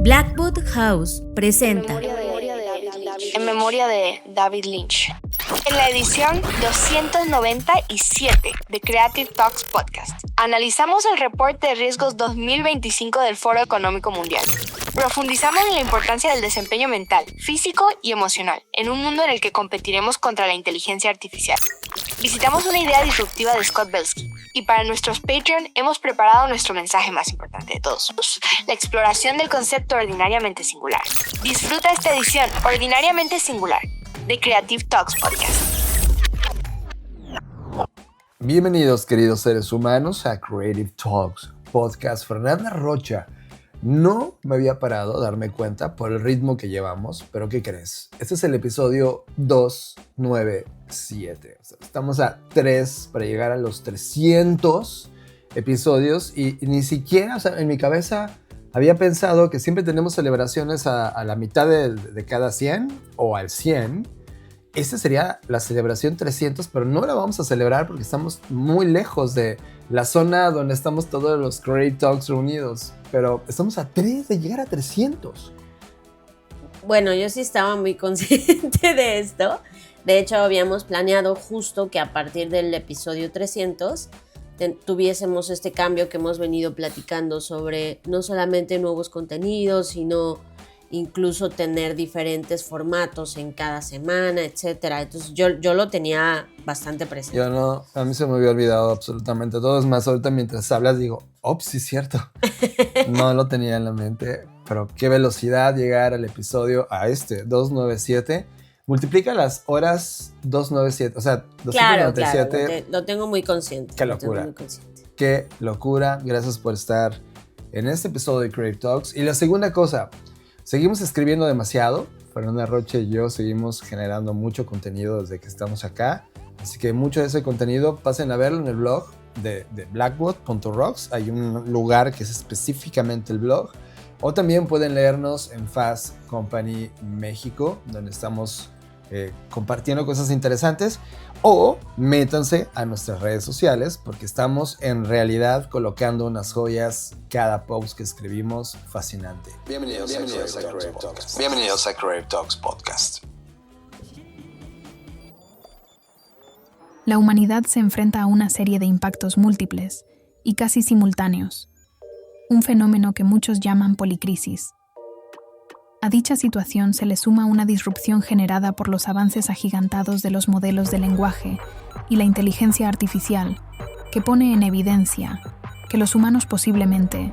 Blackwood House presenta En memoria de David Lynch. En la edición 297 de Creative Talks Podcast, analizamos el reporte de riesgos 2025 del Foro Económico Mundial. Profundizamos en la importancia del desempeño mental, físico y emocional en un mundo en el que competiremos contra la inteligencia artificial. Visitamos una idea disruptiva de Scott Belsky y para nuestros Patreon hemos preparado nuestro mensaje más importante de todos, la exploración del concepto ordinariamente singular. Disfruta esta edición ordinariamente singular de Creative Talks Podcast. Bienvenidos, queridos seres humanos, a Creative Talks Podcast. Fernanda Rocha. No me había parado a darme cuenta por el ritmo que llevamos, pero ¿qué crees? Este es el episodio 297. O sea, estamos a 3 para llegar a los 300 episodios y ni siquiera, o sea, en mi cabeza había pensado que siempre tenemos celebraciones a la mitad de cada 100 o al 100. Esta sería la celebración 300, pero no la vamos a celebrar porque estamos muy lejos de la zona donde estamos todos los Creative Talks reunidos. Pero estamos a 3 de llegar a 300. Bueno, yo sí estaba muy consciente de esto. De hecho, habíamos planeado justo que a partir del episodio 300 tuviésemos este cambio que hemos venido platicando sobre no solamente nuevos contenidos, sino incluso tener diferentes formatos en cada semana, etcétera. Entonces yo lo tenía bastante presente. Yo no, a mí se me había olvidado absolutamente todo. Es más, ahorita mientras hablas digo, sí, cierto. No lo tenía en la mente, pero qué velocidad llegar al episodio, a este 297. Multiplica las horas 297, o sea, 297. Claro, lo tengo muy consciente. Qué locura. Qué locura. Gracias por estar en este episodio de Creative Talks. Y la segunda cosa, seguimos escribiendo demasiado. Fernanda Rocha y yo seguimos generando mucho contenido desde que estamos acá. Así que mucho de ese contenido pasen a verlo en el blog de blackwood.rocks. Hay un lugar que es específicamente el blog. O también pueden leernos en Fast Company México, donde estamos compartiendo cosas interesantes. O métanse a nuestras redes sociales, porque estamos en realidad colocando unas joyas cada post que escribimos. Fascinante. Bienvenidos a Creative Talks. Bienvenidos a Creative Talks Podcast. La humanidad se enfrenta a una serie de impactos múltiples y casi simultáneos, un fenómeno que muchos llaman policrisis. A dicha situación se le suma una disrupción generada por los avances agigantados de los modelos de lenguaje y la inteligencia artificial, que pone en evidencia que los humanos posiblemente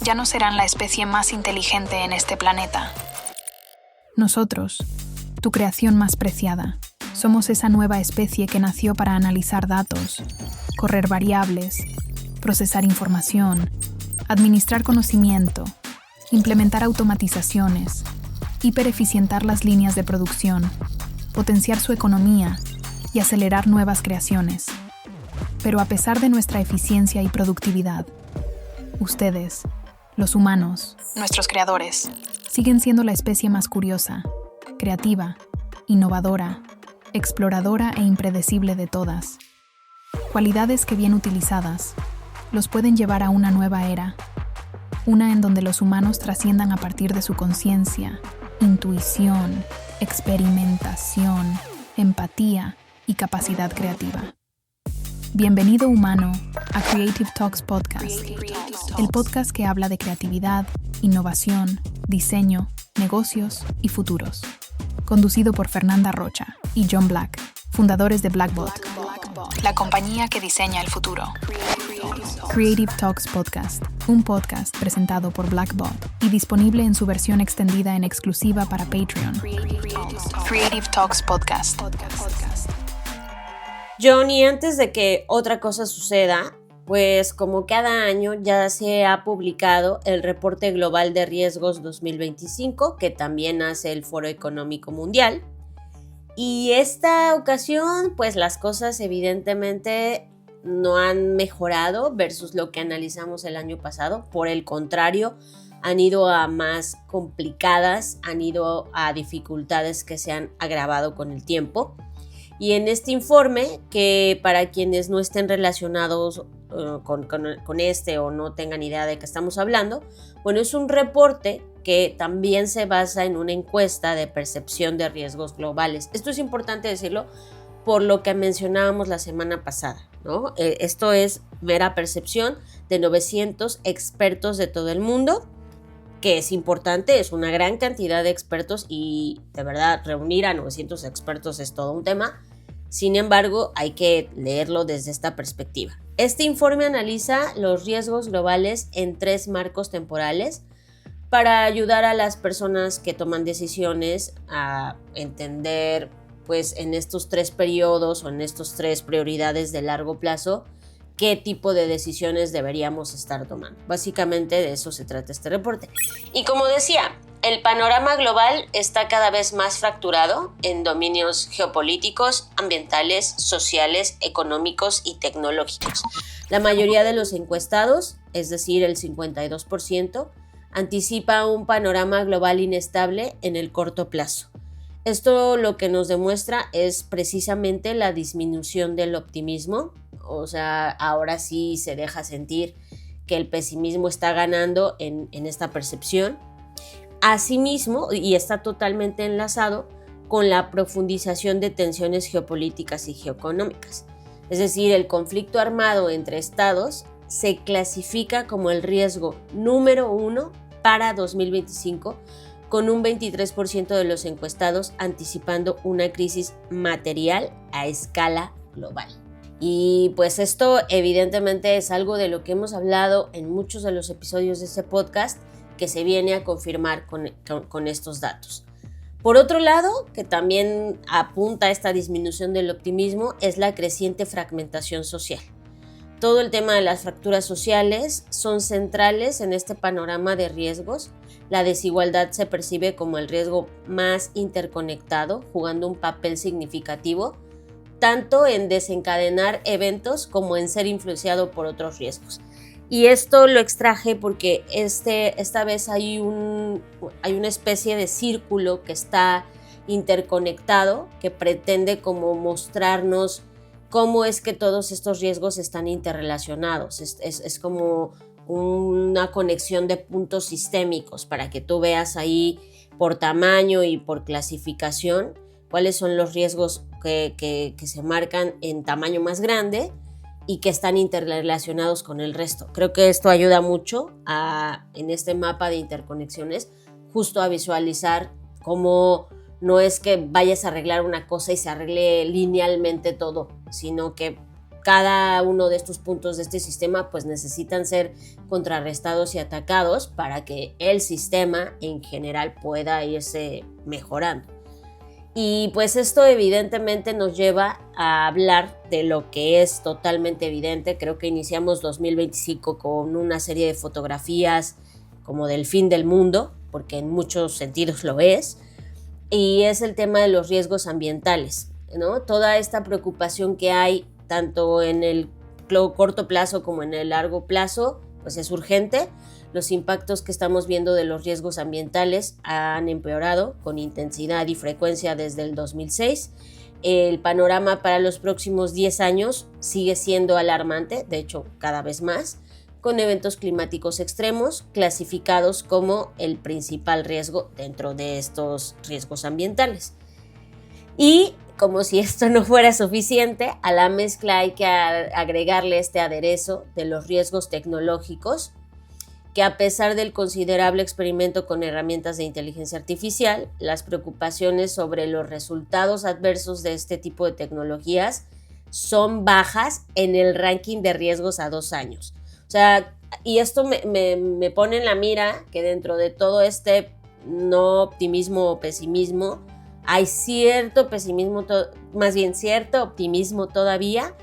ya no serán la especie más inteligente en este planeta. Nosotros, tu creación más preciada, somos esa nueva especie que nació para analizar datos, correr variables, procesar información, administrar conocimiento, implementar automatizaciones, hipereficientar las líneas de producción, potenciar su economía y acelerar nuevas creaciones. Pero a pesar de nuestra eficiencia y productividad, ustedes, los humanos, nuestros creadores, siguen siendo la especie más curiosa, creativa, innovadora, exploradora e impredecible de todas. Cualidades que bien utilizadas los pueden llevar a una nueva era, una en donde los humanos trasciendan a partir de su conciencia, intuición, experimentación, empatía y capacidad creativa. Bienvenido, humano, a Creative Talks Podcast, el podcast que habla de creatividad, innovación, diseño, negocios y futuros. Conducido por Fernanda Rocha y John Black, fundadores de Blackbot, la compañía que diseña el futuro. Creative Talks Podcast, un podcast presentado por Blackbot y disponible en su versión extendida en exclusiva para Patreon. Creative Talks Podcast. Johnny, antes de que otra cosa suceda, pues como cada año ya se ha publicado el Reporte Global de Riesgos 2025, que también hace el Foro Económico Mundial. Y esta ocasión, pues las cosas evidentemente no han mejorado versus lo que analizamos el año pasado. Por el contrario, han ido a más complicadas, han ido a dificultades que se han agravado con el tiempo. Y en este informe, que para quienes no estén relacionados con este o no tengan idea de qué estamos hablando, bueno, es un reporte que también se basa en una encuesta de percepción de riesgos globales. Esto es importante decirlo por lo que mencionábamos la semana pasada, ¿no? Esto es mera percepción de 900 expertos de todo el mundo, que es importante, es una gran cantidad de expertos y de verdad reunir a 900 expertos es todo un tema. Sin embargo, hay que leerlo desde esta perspectiva. Este informe analiza los riesgos globales en 3 marcos temporales para ayudar a las personas que toman decisiones a entender, pues, en estos 3 periodos o en estos 3 prioridades de largo plazo, qué tipo de decisiones deberíamos estar tomando. Básicamente de eso se trata este reporte. Y como decía, el panorama global está cada vez más fracturado en dominios geopolíticos, ambientales, sociales, económicos y tecnológicos. La mayoría de los encuestados, es decir, el 52%, anticipa un panorama global inestable en el corto plazo. Esto lo que nos demuestra es precisamente la disminución del optimismo, o sea, ahora sí se deja sentir que el pesimismo está ganando en esta percepción. Asimismo, y está totalmente enlazado con la profundización de tensiones geopolíticas y geoeconómicas. Es decir, el conflicto armado entre estados se clasifica como el riesgo número 1 para 2025, con un 23% de los encuestados anticipando una crisis material a escala global. Y pues esto evidentemente es algo de lo que hemos hablado en muchos de los episodios de este podcast, que se viene a confirmar con estos datos. Por otro lado, que también apunta a esta disminución del optimismo, es la creciente fragmentación social. Todo el tema de las fracturas sociales son centrales en este panorama de riesgos. La desigualdad se percibe como el riesgo más interconectado, jugando un papel significativo, tanto en desencadenar eventos como en ser influenciado por otros riesgos. Y esto lo extraje porque esta vez hay una especie de círculo que está interconectado, que pretende como mostrarnos cómo es que todos estos riesgos están interrelacionados. Es como una conexión de puntos sistémicos para que tú veas ahí por tamaño y por clasificación cuáles son los riesgos que se marcan en tamaño más grande y que están interrelacionados con el resto. Creo que esto ayuda mucho en este mapa de interconexiones justo a visualizar cómo no es que vayas a arreglar una cosa y se arregle linealmente todo, sino que cada uno de estos puntos de este sistema pues necesitan ser contrarrestados y atacados para que el sistema en general pueda irse mejorando. Y pues esto evidentemente nos lleva a hablar de lo que es totalmente evidente. Creo que iniciamos 2025 con una serie de fotografías como del fin del mundo, porque en muchos sentidos lo es, y es el tema de los riesgos ambientales, ¿no? Toda esta preocupación que hay tanto en el corto plazo como en el largo plazo, pues es urgente. Los impactos que estamos viendo de los riesgos ambientales han empeorado con intensidad y frecuencia desde el 2006. El panorama para los próximos 10 años sigue siendo alarmante, de hecho cada vez más, con eventos climáticos extremos clasificados como el principal riesgo dentro de estos riesgos ambientales. Y como si esto no fuera suficiente, a la mezcla hay que agregarle este aderezo de los riesgos tecnológicos, que a pesar del considerable experimento con herramientas de inteligencia artificial, las preocupaciones sobre los resultados adversos de este tipo de tecnologías son bajas en el ranking de riesgos a 2 años. O sea, y esto me pone en la mira que dentro de todo este no optimismo o pesimismo, hay cierto pesimismo, más bien cierto optimismo todavía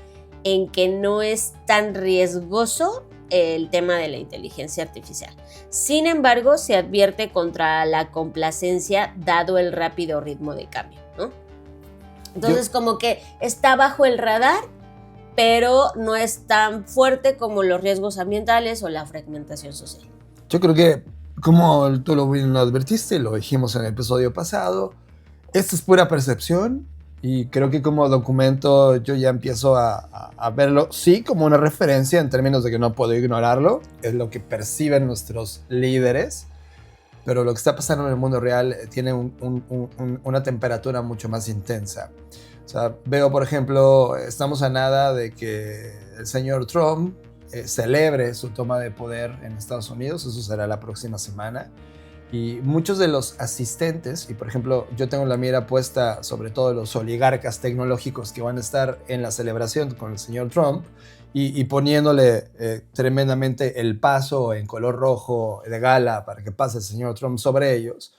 en que no es tan riesgoso el tema de la inteligencia artificial. Sin embargo, se advierte contra la complacencia dado el rápido ritmo de cambio, ¿no? Entonces, como que está bajo el radar, pero no es tan fuerte como los riesgos ambientales o la fragmentación social. Yo creo que, como tú lo bien advertiste, lo dijimos en el episodio pasado, esto es pura percepción. Y creo que como documento yo ya empiezo a verlo, sí, como una referencia en términos de que no puedo ignorarlo. Es lo que perciben nuestros líderes. pero lo que está pasando en el mundo real tiene una temperatura mucho más intensa. O sea, veo, por ejemplo, estamos a nada de que el señor Trump celebre su toma de poder en Estados Unidos. Eso será la próxima semana. Y muchos de los asistentes, y por ejemplo, yo tengo la mira puesta sobre todo los oligarcas tecnológicos que van a estar en la celebración con el señor Trump y poniéndole tremendamente el paso en color rojo de gala para que pase el señor Trump sobre ellos.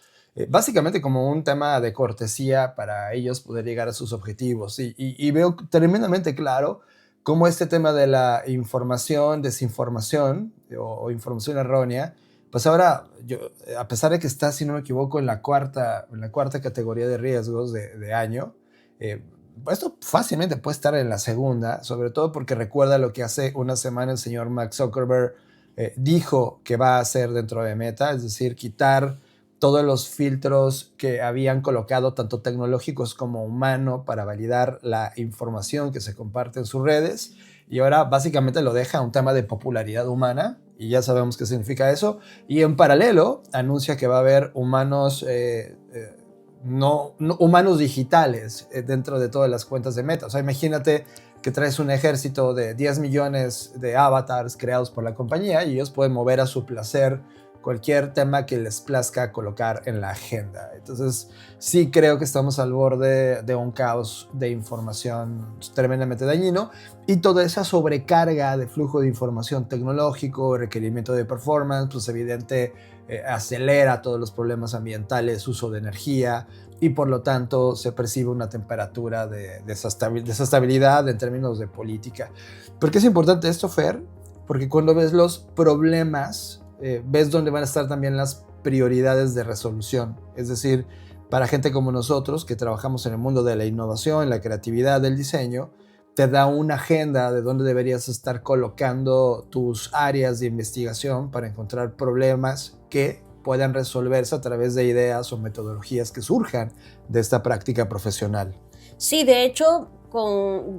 Básicamente como un tema de cortesía para ellos poder llegar a sus objetivos. Y veo tremendamente claro cómo este tema de la información, desinformación o información errónea, pues ahora, a pesar de que está, si no me equivoco, en la cuarta categoría de riesgos de año, esto fácilmente puede estar en la segunda, sobre todo porque recuerda lo que hace una semana el señor Mark Zuckerberg dijo que va a hacer dentro de Meta, es decir, quitar todos los filtros que habían colocado, tanto tecnológicos como humanos, para validar la información que se comparte en sus redes. Y ahora básicamente lo deja un tema de popularidad humana, y ya sabemos qué significa eso. Y en paralelo anuncia que va a haber humanos, no humanos digitales dentro de todas las cuentas de Meta. O sea, imagínate que traes un ejército de 10 millones de avatars creados por la compañía y ellos pueden mover a su placer cualquier tema que les plazca colocar en la agenda. Entonces, sí creo que estamos al borde de un caos de información tremendamente dañino, y toda esa sobrecarga de flujo de información tecnológico, requerimiento de performance, pues evidente acelera todos los problemas ambientales, uso de energía, y por lo tanto se percibe una temperatura de desestabilidad en términos de política. ¿Por qué es importante esto, Fer? Porque cuando ves los problemas, ves dónde van a estar también las prioridades de resolución. Es decir, para gente como nosotros que trabajamos en el mundo de la innovación, la creatividad, del diseño, te da una agenda de dónde deberías estar colocando tus áreas de investigación para encontrar problemas que puedan resolverse a través de ideas o metodologías que surjan de esta práctica profesional. Sí, de hecho,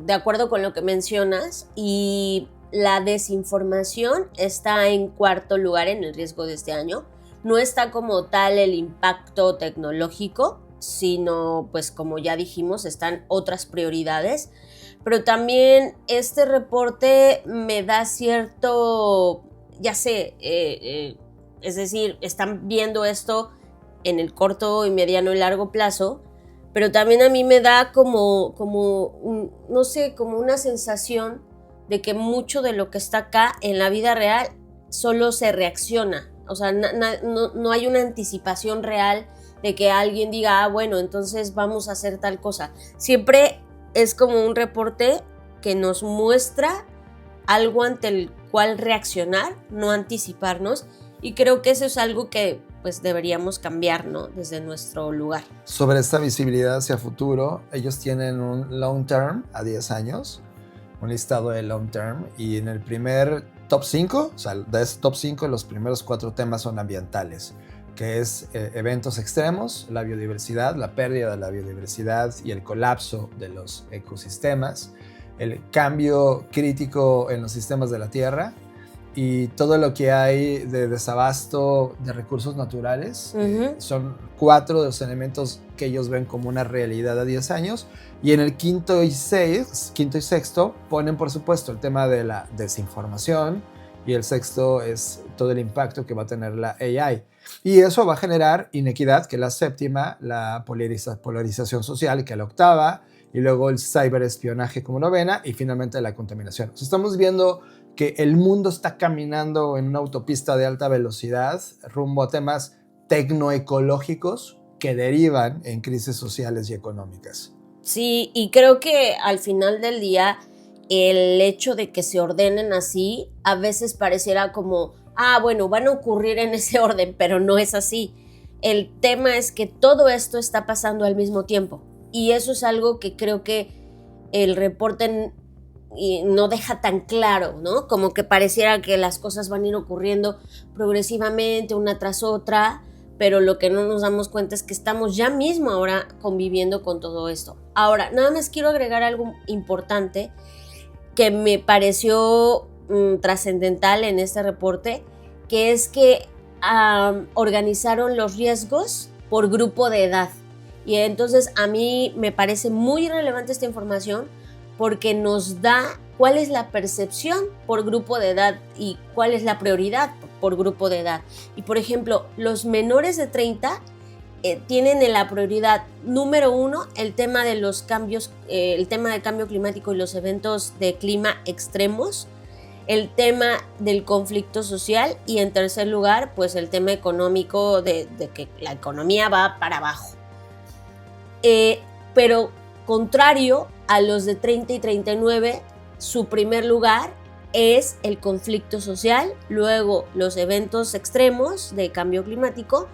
de acuerdo con lo que mencionas, y la desinformación está en cuarto lugar en el riesgo de este año. No está como tal el impacto tecnológico, sino, pues como ya dijimos, están otras prioridades. Pero también este reporte me da cierto, ya sé, es decir, están viendo esto en el corto y mediano y largo plazo, pero también a mí me da como no sé, como una sensación de que mucho de lo que está acá en la vida real solo se reacciona. O sea, no hay una anticipación real de que alguien diga, bueno, entonces vamos a hacer tal cosa. Siempre es como un reporte que nos muestra algo ante el cual reaccionar, no anticiparnos, y creo que eso es algo que pues deberíamos cambiar, ¿no? Desde nuestro lugar. Sobre esta visibilidad hacia futuro, ellos tienen un long term a 10 años, un listado de long term, y en el primer top 5, o sea, de ese top 5, los primeros 4 temas son ambientales, que es eventos extremos, la biodiversidad, la pérdida de la biodiversidad y el colapso de los ecosistemas, el cambio crítico en los sistemas de la Tierra y todo lo que hay de desabasto de recursos naturales. Son 4 de los elementos que ellos ven como una realidad a 10 años. Y en el quinto y sexto ponen, por supuesto, el tema de la desinformación, y el sexto es todo el impacto que va a tener la AI. Y eso va a generar inequidad, que es la séptima, la polarización social, que es la octava, y luego el ciberespionaje como novena, y finalmente la contaminación. O sea, estamos viendo que el mundo está caminando en una autopista de alta velocidad rumbo a temas tecnoecológicos que derivan en crisis sociales y económicas. Sí, y creo que al final del día el hecho de que se ordenen así a veces pareciera como, bueno, van a ocurrir en ese orden, pero no es así. El tema es que todo esto está pasando al mismo tiempo, y eso es algo que creo que el reporte no deja tan claro, ¿no? Como que pareciera que las cosas van a ir ocurriendo progresivamente, una tras otra, pero lo que no nos damos cuenta es que estamos ya mismo ahora conviviendo con todo esto. Ahora, nada más quiero agregar algo importante que me pareció trascendental en este reporte, que es que organizaron los riesgos por grupo de edad. Y entonces a mí me parece muy relevante esta información porque nos da cuál es la percepción por grupo de edad y cuál es la prioridad por grupo de edad. Y por ejemplo, los menores de 30 tienen en la prioridad número 1 el tema de los cambios, el tema del cambio climático y los eventos de clima extremos, el tema del conflicto social y en tercer lugar, pues el tema económico de que la economía va para abajo. Pero contrario a los de 30 y 39, su primer lugar es el conflicto social, luego los eventos extremos de cambio climático,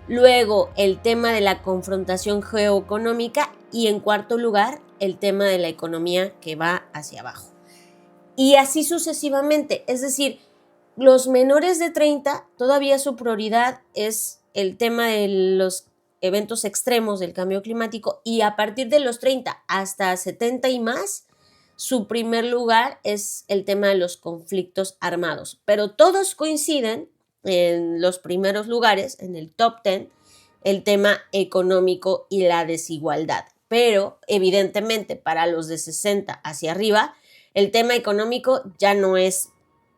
luego el tema de la confrontación geoeconómica y en cuarto lugar el tema de la economía que va hacia abajo. Y así sucesivamente, es decir, los menores de 30 todavía su prioridad es el tema de los eventos extremos del cambio climático y a partir de los 30 hasta 70 y más, su primer lugar es el tema de los conflictos armados. Pero todos coinciden en los primeros lugares, en el top 10, el tema económico y la desigualdad. Pero evidentemente para los de 60 hacia arriba, el tema económico ya no es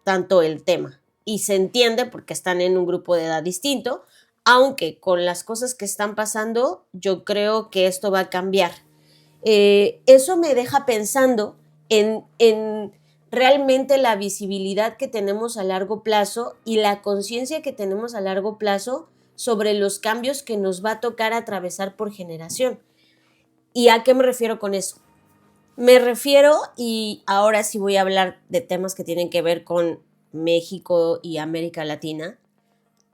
tanto el tema. Y se entiende porque están en un grupo de edad distinto, aunque con las cosas que están pasando, yo creo que esto va a cambiar. Eso me deja pensando en realmente la visibilidad que tenemos a largo plazo y la conciencia que tenemos a largo plazo sobre los cambios que nos va a tocar atravesar por generación. ¿Y a qué me refiero con eso? Me refiero, y ahora sí voy a hablar de temas que tienen que ver con México y América Latina,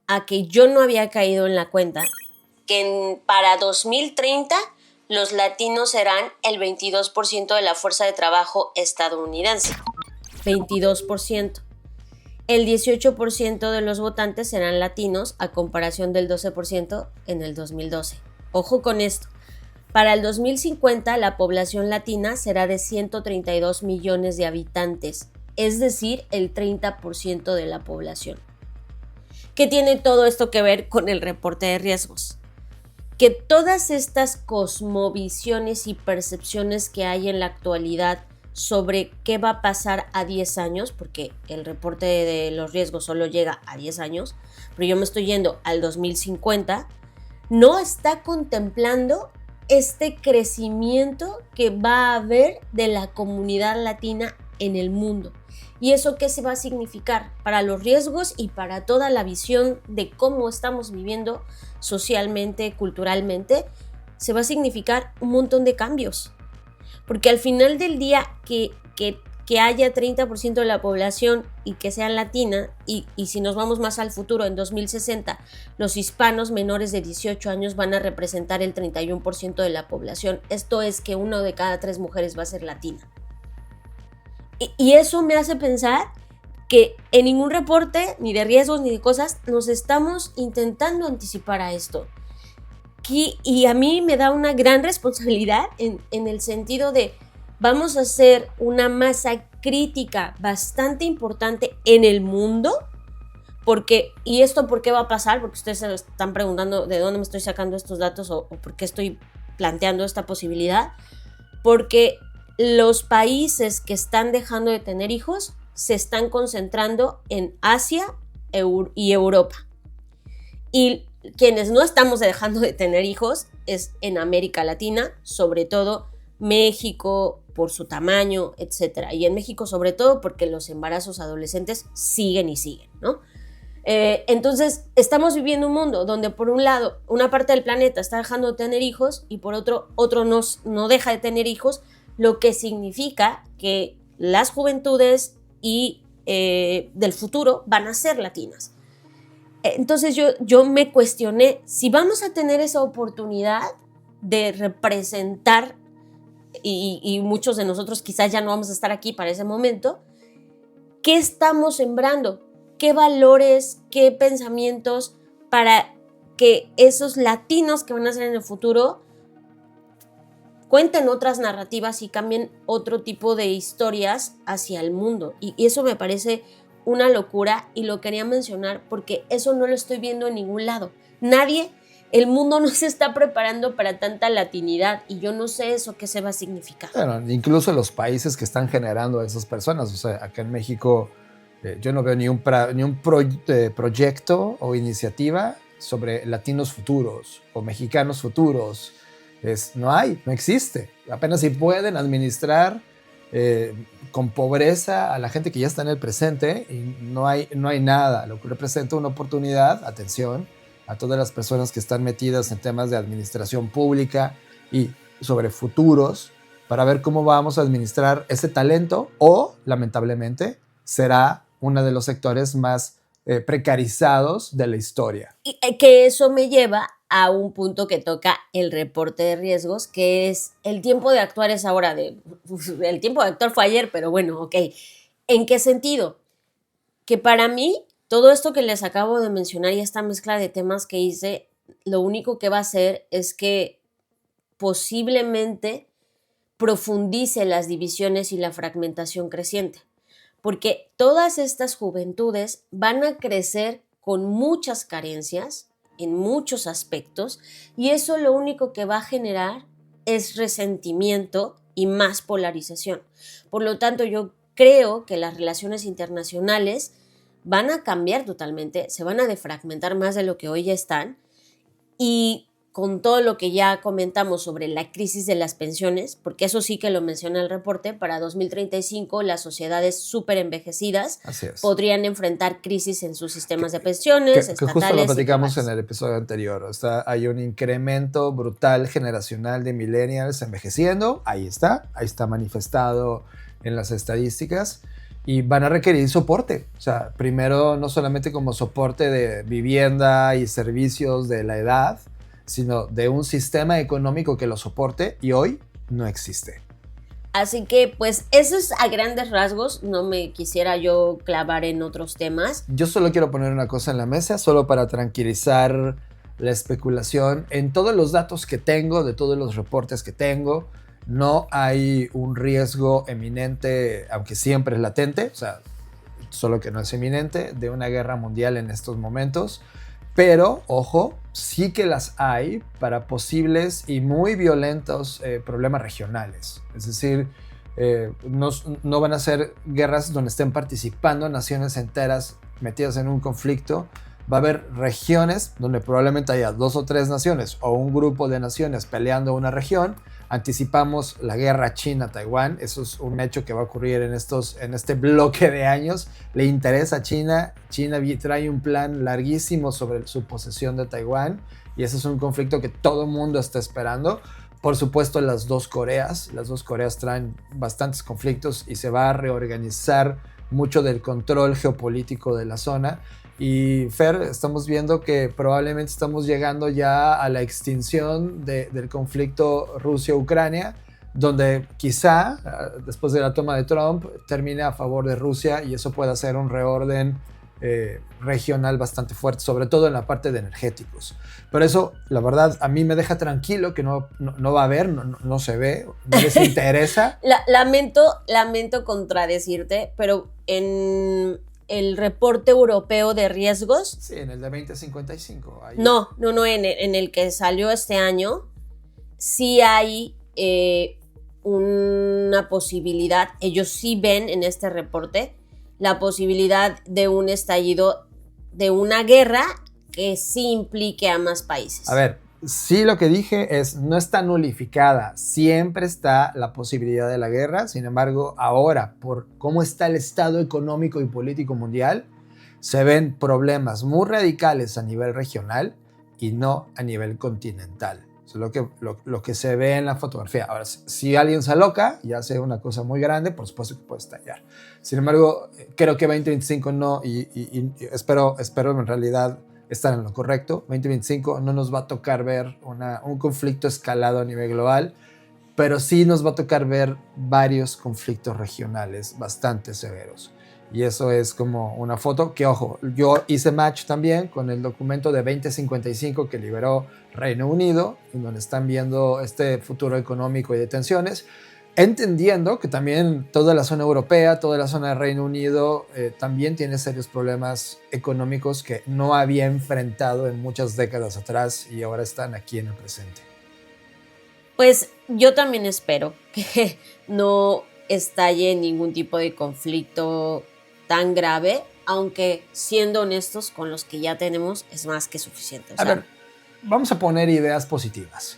a que yo no había caído en la cuenta que para 2030 los latinos serán el 22% de la fuerza de trabajo estadounidense. 22%. El 18% de los votantes serán latinos a comparación del 12% en el 2012. Ojo con esto. Para el 2050 la población latina será de 132 millones de habitantes, es decir, el 30% de la población. ¿Qué tiene todo esto que ver con el reporte de riesgos? Que todas estas cosmovisiones y percepciones que hay en la actualidad sobre qué va a pasar a 10 años, porque el reporte de los riesgos solo llega a 10 años, pero yo me estoy yendo al 2050, no está contemplando este crecimiento que va a haber de la comunidad latina en el mundo. ¿Y eso qué se va a significar para los riesgos y para toda la visión de cómo estamos viviendo socialmente, culturalmente? Se va a significar un montón de cambios. Porque al final del día que haya 30% de la población y que sea latina, y si nos vamos más al futuro, en 2060, los hispanos menores de 18 años van a representar el 31% de la población. Esto es que 1 de cada 3 mujeres va a ser latina. Y eso me hace pensar que en ningún reporte, ni de riesgos, ni de cosas, nos estamos intentando anticipar a esto. Y a mí me da una gran responsabilidad en el sentido de vamos a hacer una masa crítica bastante importante en el mundo, ¿y esto por qué va a pasar? Porque ustedes se están preguntando de dónde me estoy sacando estos datos o por qué estoy planteando esta posibilidad, porque los países que están dejando de tener hijos se están concentrando en Asia y Europa. Y quienes no estamos dejando de tener hijos es en América Latina, sobre todo México por su tamaño, etc. Y en México sobre todo porque los embarazos adolescentes siguen y siguen, ¿no? Entonces estamos viviendo un mundo donde por un lado una parte del planeta está dejando de tener hijos y por otro no deja de tener hijos, lo que significa que las juventudes y del futuro van a ser latinas. Entonces yo me cuestioné si vamos a tener esa oportunidad de representar, y muchos de nosotros quizás ya no vamos a estar aquí para ese momento, ¿qué estamos sembrando? ¿Qué valores, qué pensamientos para que esos latinos que van a ser en el futuro cuenten otras narrativas y cambien otro tipo de historias hacia el mundo? Y eso me parece una locura y lo quería mencionar porque eso no lo estoy viendo en ningún lado. Nadie, el mundo no se está preparando para tanta latinidad y yo no sé eso qué se va a significar. Bueno, incluso los países que están generando a esas personas, o sea, acá en México yo no veo ni un proyecto o iniciativa sobre latinos futuros o mexicanos futuros. No existe. Apenas si pueden administrar con pobreza a la gente que ya está en el presente y no hay nada, lo que representa una oportunidad, atención, a todas las personas que están metidas en temas de administración pública y sobre futuros para ver cómo vamos a administrar ese talento o, lamentablemente, será uno de los sectores más precarizados de la historia. Y que eso me lleva a un punto que toca el reporte de riesgos, que es el tiempo de actuar es ahora. El tiempo de actuar fue ayer, pero bueno, ok. ¿En qué sentido? Que para mí, todo esto que les acabo de mencionar y esta mezcla de temas que hice, lo único que va a hacer es que posiblemente profundice las divisiones y la fragmentación creciente. Porque todas estas juventudes van a crecer con muchas carencias en muchos aspectos y eso lo único que va a generar es resentimiento y más polarización. Por lo tanto, yo creo que las relaciones internacionales van a cambiar totalmente, se van a defragmentar más de lo que hoy ya están y con todo lo que ya comentamos sobre la crisis de las pensiones, porque eso sí que lo menciona el reporte, para 2035 las sociedades súper envejecidas podrían enfrentar crisis en sus sistemas de pensiones estatales. Que justo lo platicamos en el episodio anterior. Hay un incremento brutal generacional de millennials envejeciendo, ahí está manifestado en las estadísticas. Y van a requerir soporte. O sea, primero no solamente como soporte de vivienda y servicios de la edad, sino de un sistema económico que lo soporte y hoy no existe. Así que pues eso es a grandes rasgos, no me quisiera yo clavar en otros temas. Yo solo quiero poner una cosa en la mesa, solo para tranquilizar la especulación. En todos los datos que tengo, de todos los reportes que tengo, no hay un riesgo eminente, aunque siempre es latente, o sea, solo que no es eminente, de una guerra mundial en estos momentos. Pero, ojo, sí que las hay para posibles y muy violentos problemas regionales. Es decir, no van a ser guerras donde estén participando naciones enteras metidas en un conflicto. Va a haber regiones donde probablemente haya 2 o 3 naciones o un grupo de naciones peleando una región. Anticipamos la guerra China-Taiwán. Eso es un hecho que va a ocurrir en este bloque de años. Le interesa a China. China trae un plan larguísimo sobre su posesión de Taiwán y ese es un conflicto que todo el mundo está esperando. Por supuesto, las dos Coreas traen bastantes conflictos y se va a reorganizar mucho del control geopolítico de la zona. Y Fer, estamos viendo que probablemente estamos llegando ya a la extinción del conflicto Rusia-Ucrania, donde quizá después de la toma de Trump termine a favor de Rusia y eso puede hacer un reorden regional bastante fuerte, sobre todo en la parte de energéticos. Pero eso, la verdad, a mí me deja tranquilo que no va a haber, no se ve, no les interesa. Lamento contradecirte, pero en el reporte europeo de riesgos. Sí, en el de 2055. Ahí. No, en el que salió este año, sí hay una posibilidad, ellos sí ven en este reporte la posibilidad de un estallido, de una guerra que sí implique a más países. A ver, sí, lo que dije es, no está nulificada, siempre está la posibilidad de la guerra. Sin embargo, ahora, por cómo está el estado económico y político mundial, se ven problemas muy radicales a nivel regional y no a nivel continental. Eso es lo que se ve en la fotografía. Ahora, si alguien se aloca y hace una cosa muy grande, por supuesto que puede estallar. Sin embargo, creo que 2025 no, y espero en realidad estar en lo correcto. 2025 no nos va a tocar ver un conflicto escalado a nivel global, pero sí nos va a tocar ver varios conflictos regionales bastante severos. Y eso es como una foto que, ojo, yo hice match también con el documento de 2055 que liberó Reino Unido, en donde están viendo este futuro económico y de tensiones. entendiendo que también toda la zona europea, toda la zona del Reino Unido también tiene serios problemas económicos que no había enfrentado en muchas décadas atrás y ahora están aquí en el presente. Pues yo también espero que no estalle ningún tipo de conflicto tan grave, aunque siendo honestos con los que ya tenemos es más que suficiente. A ver, vamos a poner ideas positivas.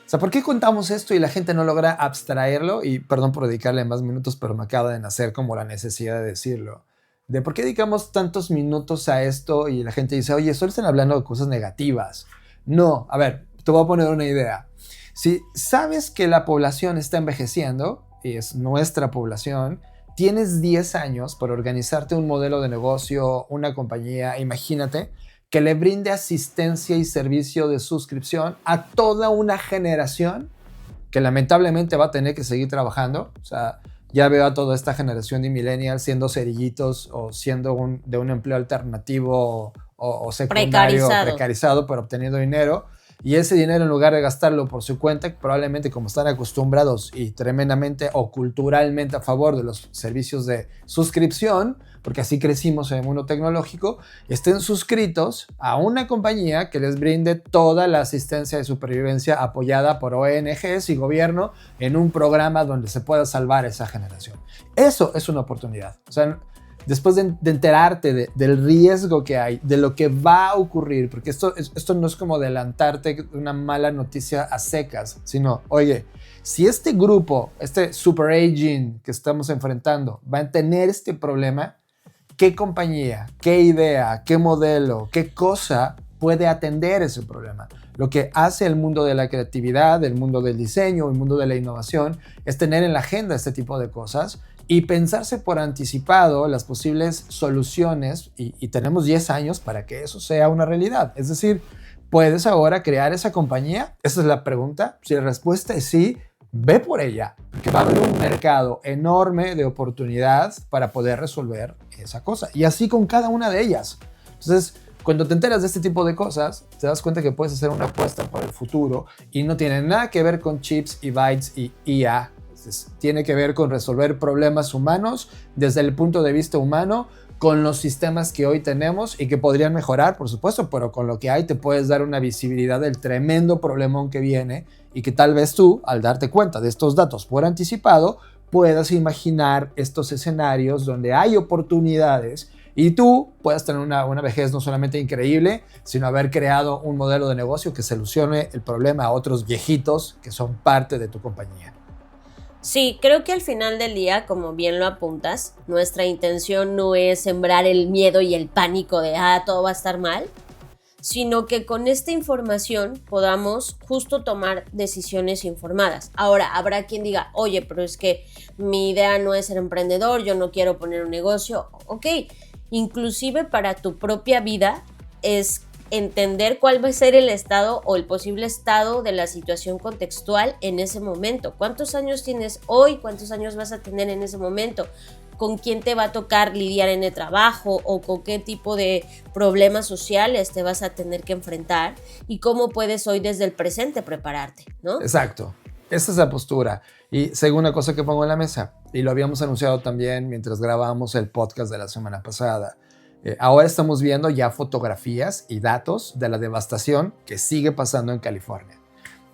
O sea, ¿por qué contamos esto y la gente no logra abstraerlo? Y perdón por dedicarle más minutos, pero me acaba de nacer como la necesidad de decirlo. De por qué dedicamos tantos minutos a esto y la gente dice, oye, solo están hablando de cosas negativas. No, a ver, te voy a poner una idea. Si sabes que la población está envejeciendo, y es nuestra población, tienes 10 años para organizarte un modelo de negocio, una compañía, imagínate, que le brinde asistencia y servicio de suscripción a toda una generación que lamentablemente va a tener que seguir trabajando. O sea, ya veo a toda esta generación de millennials siendo cerillitos o siendo de un empleo alternativo o secundario precarizado, pero obteniendo dinero. Y ese dinero, en lugar de gastarlo por su cuenta, probablemente como están acostumbrados y tremendamente o culturalmente a favor de los servicios de suscripción, porque así crecimos en el mundo tecnológico, estén suscritos a una compañía que les brinde toda la asistencia de supervivencia apoyada por ONGs y gobierno en un programa donde se pueda salvar esa generación. Eso es una oportunidad. O sea, después de enterarte del riesgo que hay, de lo que va a ocurrir, porque esto no es como adelantarte una mala noticia a secas, sino, oye, si este grupo, este super aging que estamos enfrentando, va a tener este problema, ¿qué compañía, qué idea, qué modelo, qué cosa puede atender ese problema? Lo que hace el mundo de la creatividad, el mundo del diseño, el mundo de la innovación, es tener en la agenda este tipo de cosas y pensarse por anticipado las posibles soluciones y tenemos 10 años para que eso sea una realidad. Es decir, ¿puedes ahora crear esa compañía? Esa es la pregunta. Si la respuesta es sí, ve por ella, porque va a haber un mercado enorme de oportunidad para poder resolver esa cosa. Y así con cada una de ellas. Entonces, cuando te enteras de este tipo de cosas, te das cuenta que puedes hacer una apuesta para el futuro y no tiene nada que ver con chips y bytes y IA. Tiene que ver con resolver problemas humanos desde el punto de vista humano con los sistemas que hoy tenemos y que podrían mejorar, por supuesto, pero con lo que hay te puedes dar una visibilidad del tremendo problemón que viene y que tal vez tú, al darte cuenta de estos datos por anticipado, puedas imaginar estos escenarios donde hay oportunidades y tú puedas tener una vejez no solamente increíble, sino haber creado un modelo de negocio que solucione el problema a otros viejitos que son parte de tu compañía. Sí, creo que al final del día, como bien lo apuntas, nuestra intención no es sembrar el miedo y el pánico de todo va a estar mal, sino que con esta información podamos justo tomar decisiones informadas. Ahora, habrá quien diga, oye, pero es que mi idea no es ser emprendedor, yo no quiero poner un negocio. Ok, inclusive para tu propia vida es entender cuál va a ser el estado o el posible estado de la situación contextual en ese momento. ¿Cuántos años tienes hoy? ¿Cuántos años vas a tener en ese momento? ¿Con quién te va a tocar lidiar en el trabajo? ¿O con qué tipo de problemas sociales te vas a tener que enfrentar? ¿Y cómo puedes hoy desde el presente prepararte, ¿no? Exacto. Esa es la postura. Y segunda cosa que pongo en la mesa, y lo habíamos anunciado también mientras grabábamos el podcast de la semana pasada, ahora estamos viendo ya fotografías y datos de la devastación que sigue pasando en California.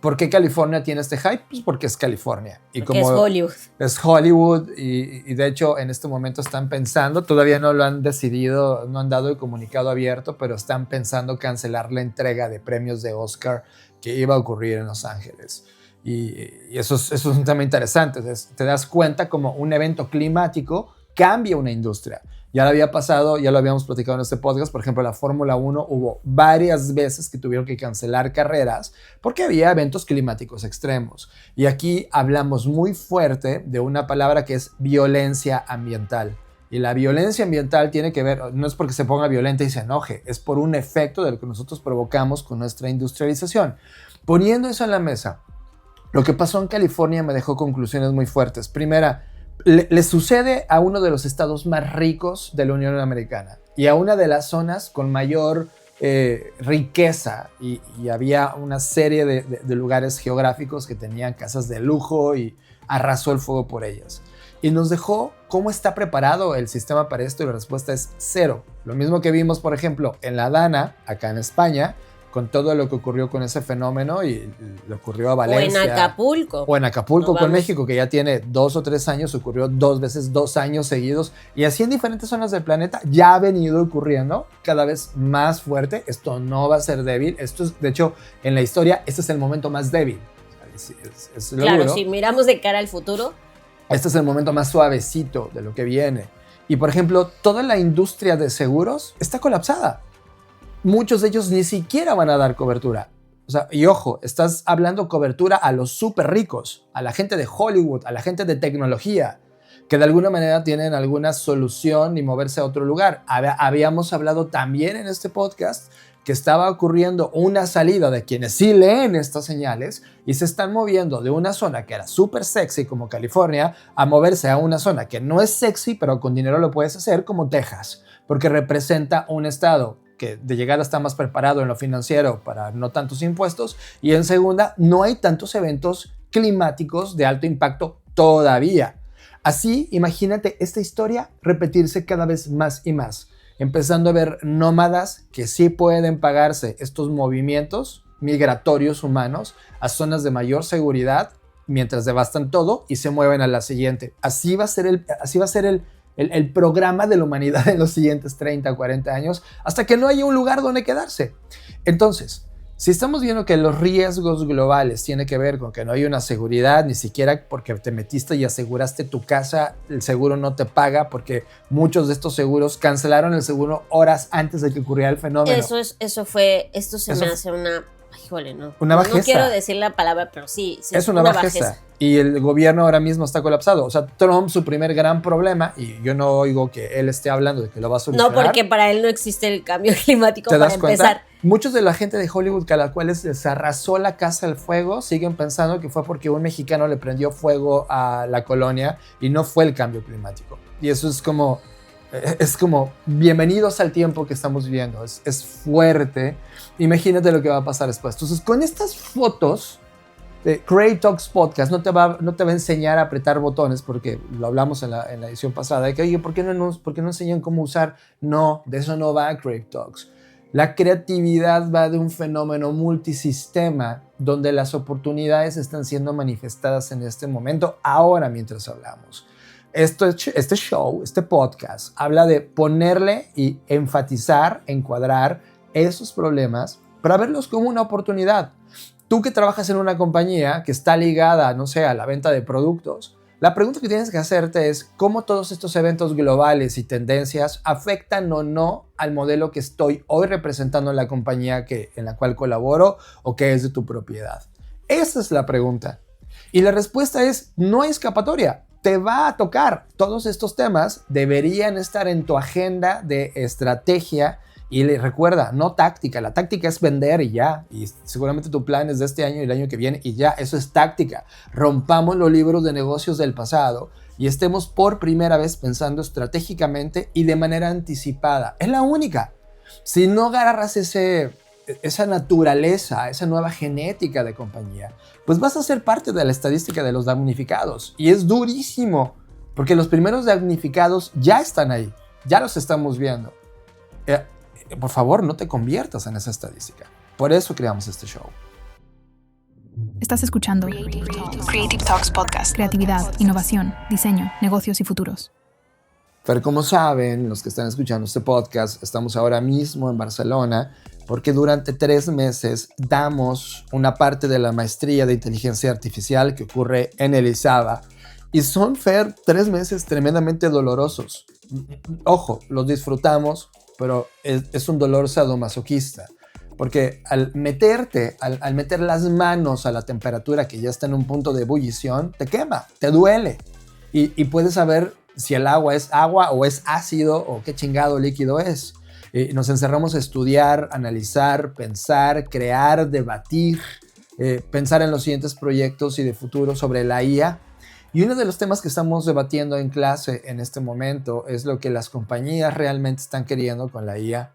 ¿Por qué California tiene este hype? Pues porque es California. Y porque como es Hollywood. Es Hollywood y de hecho en este momento están pensando, todavía no lo han decidido, no han dado el comunicado abierto, pero están pensando cancelar la entrega de premios de Oscar que iba a ocurrir en Los Ángeles. Y eso es un tema interesante. Entonces, te das cuenta como un evento climático cambia una industria. Ya lo había pasado, ya lo habíamos platicado en este podcast. Por ejemplo, la Fórmula 1 hubo varias veces que tuvieron que cancelar carreras porque había eventos climáticos extremos. Y aquí hablamos muy fuerte de una palabra que es violencia ambiental. Y la violencia ambiental tiene que ver, no es porque se ponga violenta y se enoje, es por un efecto de lo que nosotros provocamos con nuestra industrialización. Poniendo eso en la mesa, lo que pasó en California me dejó conclusiones muy fuertes. Primera, le sucede a uno de los estados más ricos de la Unión Americana y a una de las zonas con mayor riqueza y había una serie de lugares geográficos que tenían casas de lujo y arrasó el fuego por ellas. Y nos dejó cómo está preparado el sistema para esto y la respuesta es cero. Lo mismo que vimos, por ejemplo, en La Dana, acá en España, con todo lo que ocurrió con ese fenómeno y le ocurrió a Valencia. O en Acapulco. O en Acapulco No, con México, que ya tiene 2 o 3 años, ocurrió 2 veces, 2 años seguidos. Y así en diferentes zonas del planeta ya ha venido ocurriendo cada vez más fuerte. Esto no va a ser débil. Esto es, de hecho, en la historia, este es el momento más débil. Es claro, si miramos de cara al futuro. Este es el momento más suavecito de lo que viene. Y, por ejemplo, toda la industria de seguros está colapsada. Muchos de ellos ni siquiera van a dar cobertura. O sea, y ojo, estás hablando cobertura a los súper ricos, a la gente de Hollywood, a la gente de tecnología, que de alguna manera tienen alguna solución y moverse a otro lugar. Habíamos hablado también en este podcast que estaba ocurriendo una salida de quienes sí leen estas señales y se están moviendo de una zona que era súper sexy como California a moverse a una zona que no es sexy, pero con dinero lo puedes hacer, como Texas, porque representa un estado que de llegada está más preparado en lo financiero para no tantos impuestos, y en segunda, no hay tantos eventos climáticos de alto impacto todavía. Así, imagínate esta historia repetirse cada vez más y más, empezando a ver nómadas que sí pueden pagarse estos movimientos migratorios humanos a zonas de mayor seguridad mientras devastan todo y se mueven a la siguiente. Así va a ser el programa de la humanidad en los siguientes 30 o 40 años, hasta que no haya un lugar donde quedarse. Entonces, si estamos viendo que los riesgos globales tienen que ver con que no hay una seguridad, ni siquiera porque te metiste y aseguraste tu casa, el seguro no te paga, porque muchos de estos seguros cancelaron el seguro horas antes de que ocurriera el fenómeno. Esto me hace una... Híjole, no. Una bajeza. No quiero decir la palabra, pero sí es una bajeza. Y el gobierno ahora mismo está colapsado. O sea, Trump, su primer gran problema, y yo no oigo que él esté hablando de que lo va a solucionar. No, porque para él no existe el cambio climático, ¿te para das cuenta? empezar. Muchos de la gente de Hollywood a la cual les arrasó la casa al fuego siguen pensando que fue porque un mexicano le prendió fuego a la colonia y no fue el cambio climático. Y eso es como bienvenidos al tiempo que estamos viviendo. Es fuerte. Imagínate lo que va a pasar después. Entonces, con estas fotos de Creative Talks Podcast, no te va a enseñar a apretar botones, porque lo hablamos en la edición pasada, de que, oye, ¿por qué no enseñan cómo usar? No, de eso no va Creative Talks. La creatividad va de un fenómeno multisistema donde las oportunidades están siendo manifestadas en este momento, ahora mientras hablamos. Este show, este podcast, habla de ponerle y enfatizar, encuadrar esos problemas para verlos como una oportunidad. Tú que trabajas en una compañía que está ligada, no sé, a la venta de productos, la pregunta que tienes que hacerte es cómo todos estos eventos globales y tendencias afectan o no al modelo que estoy hoy representando en la compañía en la cual colaboro o que es de tu propiedad. Esa es la pregunta. Y la respuesta es: no hay escapatoria. Te va a tocar. Todos estos temas deberían estar en tu agenda de estrategia. Y recuerda, no táctica. La táctica es vender y ya. Y seguramente tu plan es de este año y el año que viene y ya. Eso es táctica. Rompamos los libros de negocios del pasado y estemos por primera vez pensando estratégicamente y de manera anticipada. Es la única. Si no agarras esa naturaleza, esa nueva genética de compañía, pues vas a ser parte de la estadística de los damnificados. Y es durísimo, porque los primeros damnificados ya están ahí. Ya los estamos viendo. Por favor, no te conviertas en esa estadística. Por eso creamos este show. Estás escuchando Creative Talks Podcast. Creatividad, innovación, diseño, negocios y futuros. Pero como saben, los que están escuchando este podcast, estamos ahora mismo en Barcelona porque durante 3 meses damos una parte de la maestría de inteligencia artificial que ocurre en el ISABA. Y son, Fer, 3 meses tremendamente dolorosos. Ojo, los disfrutamos, pero es un dolor sadomasoquista. Porque al meter las manos a la temperatura que ya está en un punto de ebullición, te quema, te duele. Y puedes saber si el agua es agua o es ácido o qué chingado líquido es. Nos encerramos a estudiar, analizar, pensar, crear, debatir, pensar en los siguientes proyectos y de futuro sobre la IA. Y uno de los temas que estamos debatiendo en clase en este momento es lo que las compañías realmente están queriendo con la IA.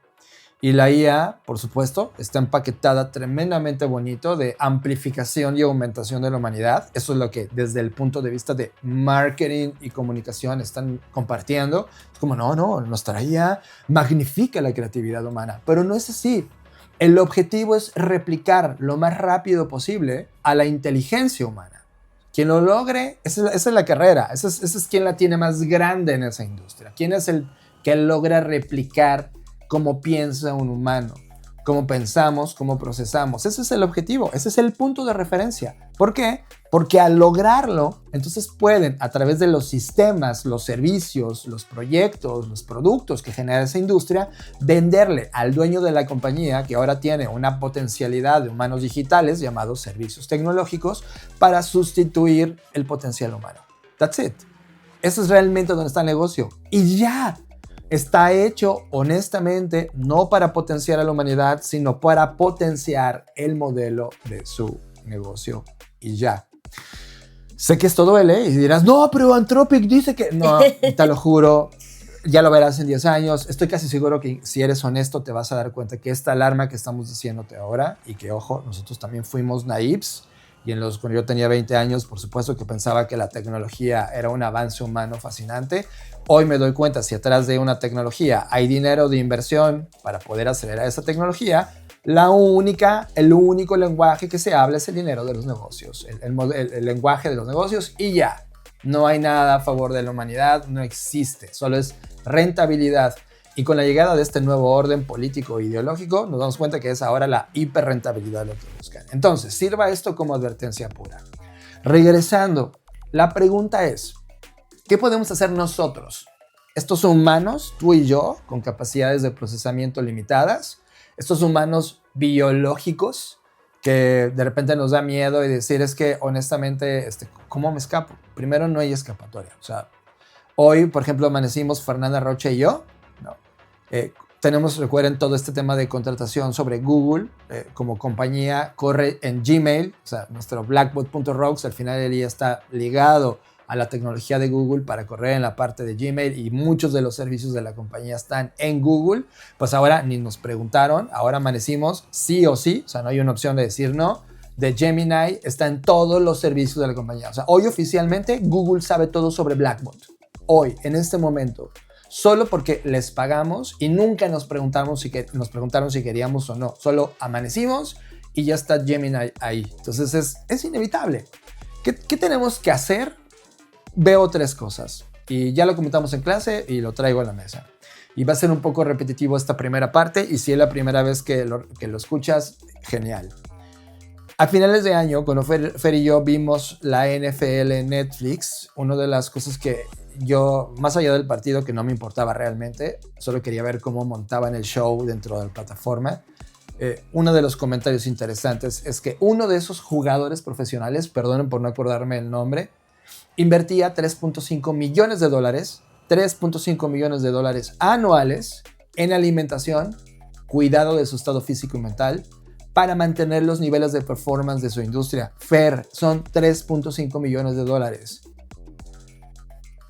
Y la IA, por supuesto, está empaquetada tremendamente bonito de amplificación y aumentación de la humanidad. Eso es lo que desde el punto de vista de marketing y comunicación están compartiendo. Es como, no, nuestra IA magnifica la creatividad humana. Pero no es así. El objetivo es replicar lo más rápido posible a la inteligencia humana. Quien lo logre, esa es la carrera. Ese es quien la tiene más grande en esa industria. ¿Quién es el que logra replicar cómo piensa un humano, cómo pensamos, cómo procesamos? Ese es el objetivo, ese es el punto de referencia. ¿Por qué? Porque al lograrlo, entonces pueden, a través de los sistemas, los servicios, los proyectos, los productos que genera esa industria, venderle al dueño de la compañía, que ahora tiene una potencialidad de humanos digitales llamados servicios tecnológicos, para sustituir el potencial humano. That's it. Eso es realmente donde está el negocio. Y ya. Está hecho, honestamente, no para potenciar a la humanidad, sino para potenciar el modelo de su negocio. Y ya. Sé que esto duele y dirás, no, pero Anthropic dice que... No, te lo juro, ya lo verás en 10 años. Estoy casi seguro que si eres honesto te vas a dar cuenta que esta alarma que estamos diciéndote ahora, y que, ojo, nosotros también fuimos naives, y cuando yo tenía 20 años, por supuesto que pensaba que la tecnología era un avance humano fascinante. Hoy me doy cuenta, si atrás de una tecnología hay dinero de inversión para poder acelerar esa tecnología, el único lenguaje que se habla es el dinero de los negocios, el lenguaje de los negocios, y ya. No hay nada a favor de la humanidad, no existe, solo es rentabilidad. Y con la llegada de este nuevo orden político e ideológico, nos damos cuenta que es ahora la hiperrentabilidad lo que buscan. Entonces, sirva esto como advertencia pura. Regresando, la pregunta es, ¿qué podemos hacer nosotros? Estos humanos, tú y yo, con capacidades de procesamiento limitadas, estos humanos biológicos que de repente nos da miedo y decir, es que honestamente, ¿cómo me escapo? Primero, no hay escapatoria. O sea, hoy, por ejemplo, amanecimos Fernanda Rocha y yo. Recuerden todo este tema de contratación sobre Google como compañía, corre en Gmail, o sea, nuestro blackbot.rocks al final del día está ligado a la tecnología de Google para correr en la parte de Gmail, y muchos de los servicios de la compañía están en Google. Pues ahora ni nos preguntaron, ahora amanecimos sí o sí, o sea, no hay una opción de decir no. De Gemini está en todos los servicios de la compañía. O sea, hoy oficialmente Google sabe todo sobre Blackbot. Hoy, en este momento. Solo porque les pagamos y nunca nos preguntaron si queríamos o no. Solo amanecimos y ya está Gemini ahí. Entonces es inevitable. ¿Qué tenemos que hacer? Veo 3 cosas. Y ya lo comentamos en clase y lo traigo a la mesa. Y va a ser un poco repetitivo esta primera parte. Y si es la primera vez que lo escuchas, genial. A finales de año, cuando Fer y yo vimos la NFL en Netflix, una de las cosas que yo, más allá del partido, que no me importaba realmente, solo quería ver cómo montaban el show dentro de la plataforma. Uno de los comentarios interesantes es que uno de esos jugadores profesionales, perdonen por no acordarme el nombre, invertía $3.5 millones, $3.5 millones anuales en alimentación, cuidado de su estado físico y mental, para mantener los niveles de performance de su industria. Fer, son $3.5 millones.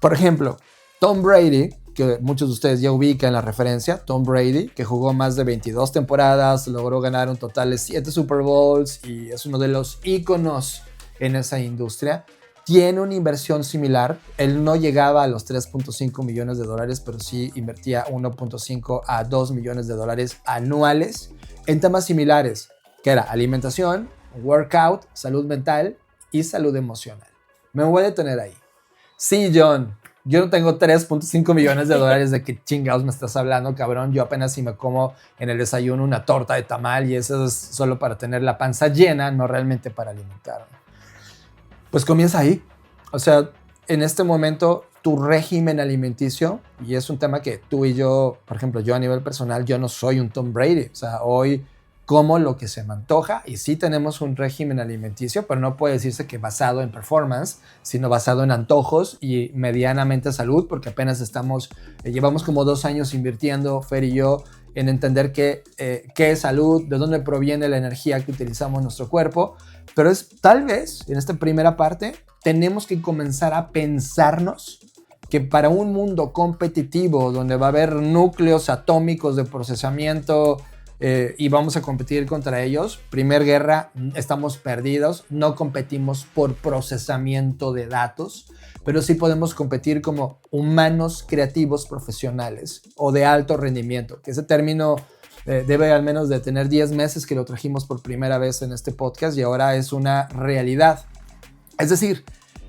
Por ejemplo, Tom Brady, que muchos de ustedes ya ubican la referencia, Tom Brady, que jugó más de 22 temporadas, logró ganar un total de 7 Super Bowls y es uno de los íconos en esa industria, tiene una inversión similar. Él no llegaba a los $3.5 millones, pero sí invertía 1.5 a 2 millones de dólares anuales en temas similares, que era alimentación, workout, salud mental y salud emocional. Me voy a detener ahí. Sí, John, yo no tengo $3.5 millones, ¿de qué chingados me estás hablando, cabrón? Yo apenas si me como en el desayuno una torta de tamal y eso es solo para tener la panza llena, no realmente para alimentarme. Pues comienza ahí. O sea, en este momento tu régimen alimenticio, y es un tema que tú y yo, por ejemplo, yo a nivel personal, yo no soy un Tom Brady. O sea, hoy como lo que se me antoja y sí tenemos un régimen alimenticio, pero no puede decirse que basado en performance, sino basado en antojos y medianamente salud, porque apenas llevamos como 2 años invirtiendo, Fer y yo, en entender qué es salud, de dónde proviene la energía que utilizamos en nuestro cuerpo. Pero tal vez en esta primera parte tenemos que comenzar a pensarnos que para un mundo competitivo donde va a haber núcleos atómicos de procesamiento y vamos a competir contra ellos, primer guerra, estamos perdidos, no competimos por procesamiento de datos, pero sí podemos competir como humanos creativos profesionales o de alto rendimiento, que ese término debe al menos de tener 10 meses que lo trajimos por primera vez en este podcast y ahora es una realidad. Es decir,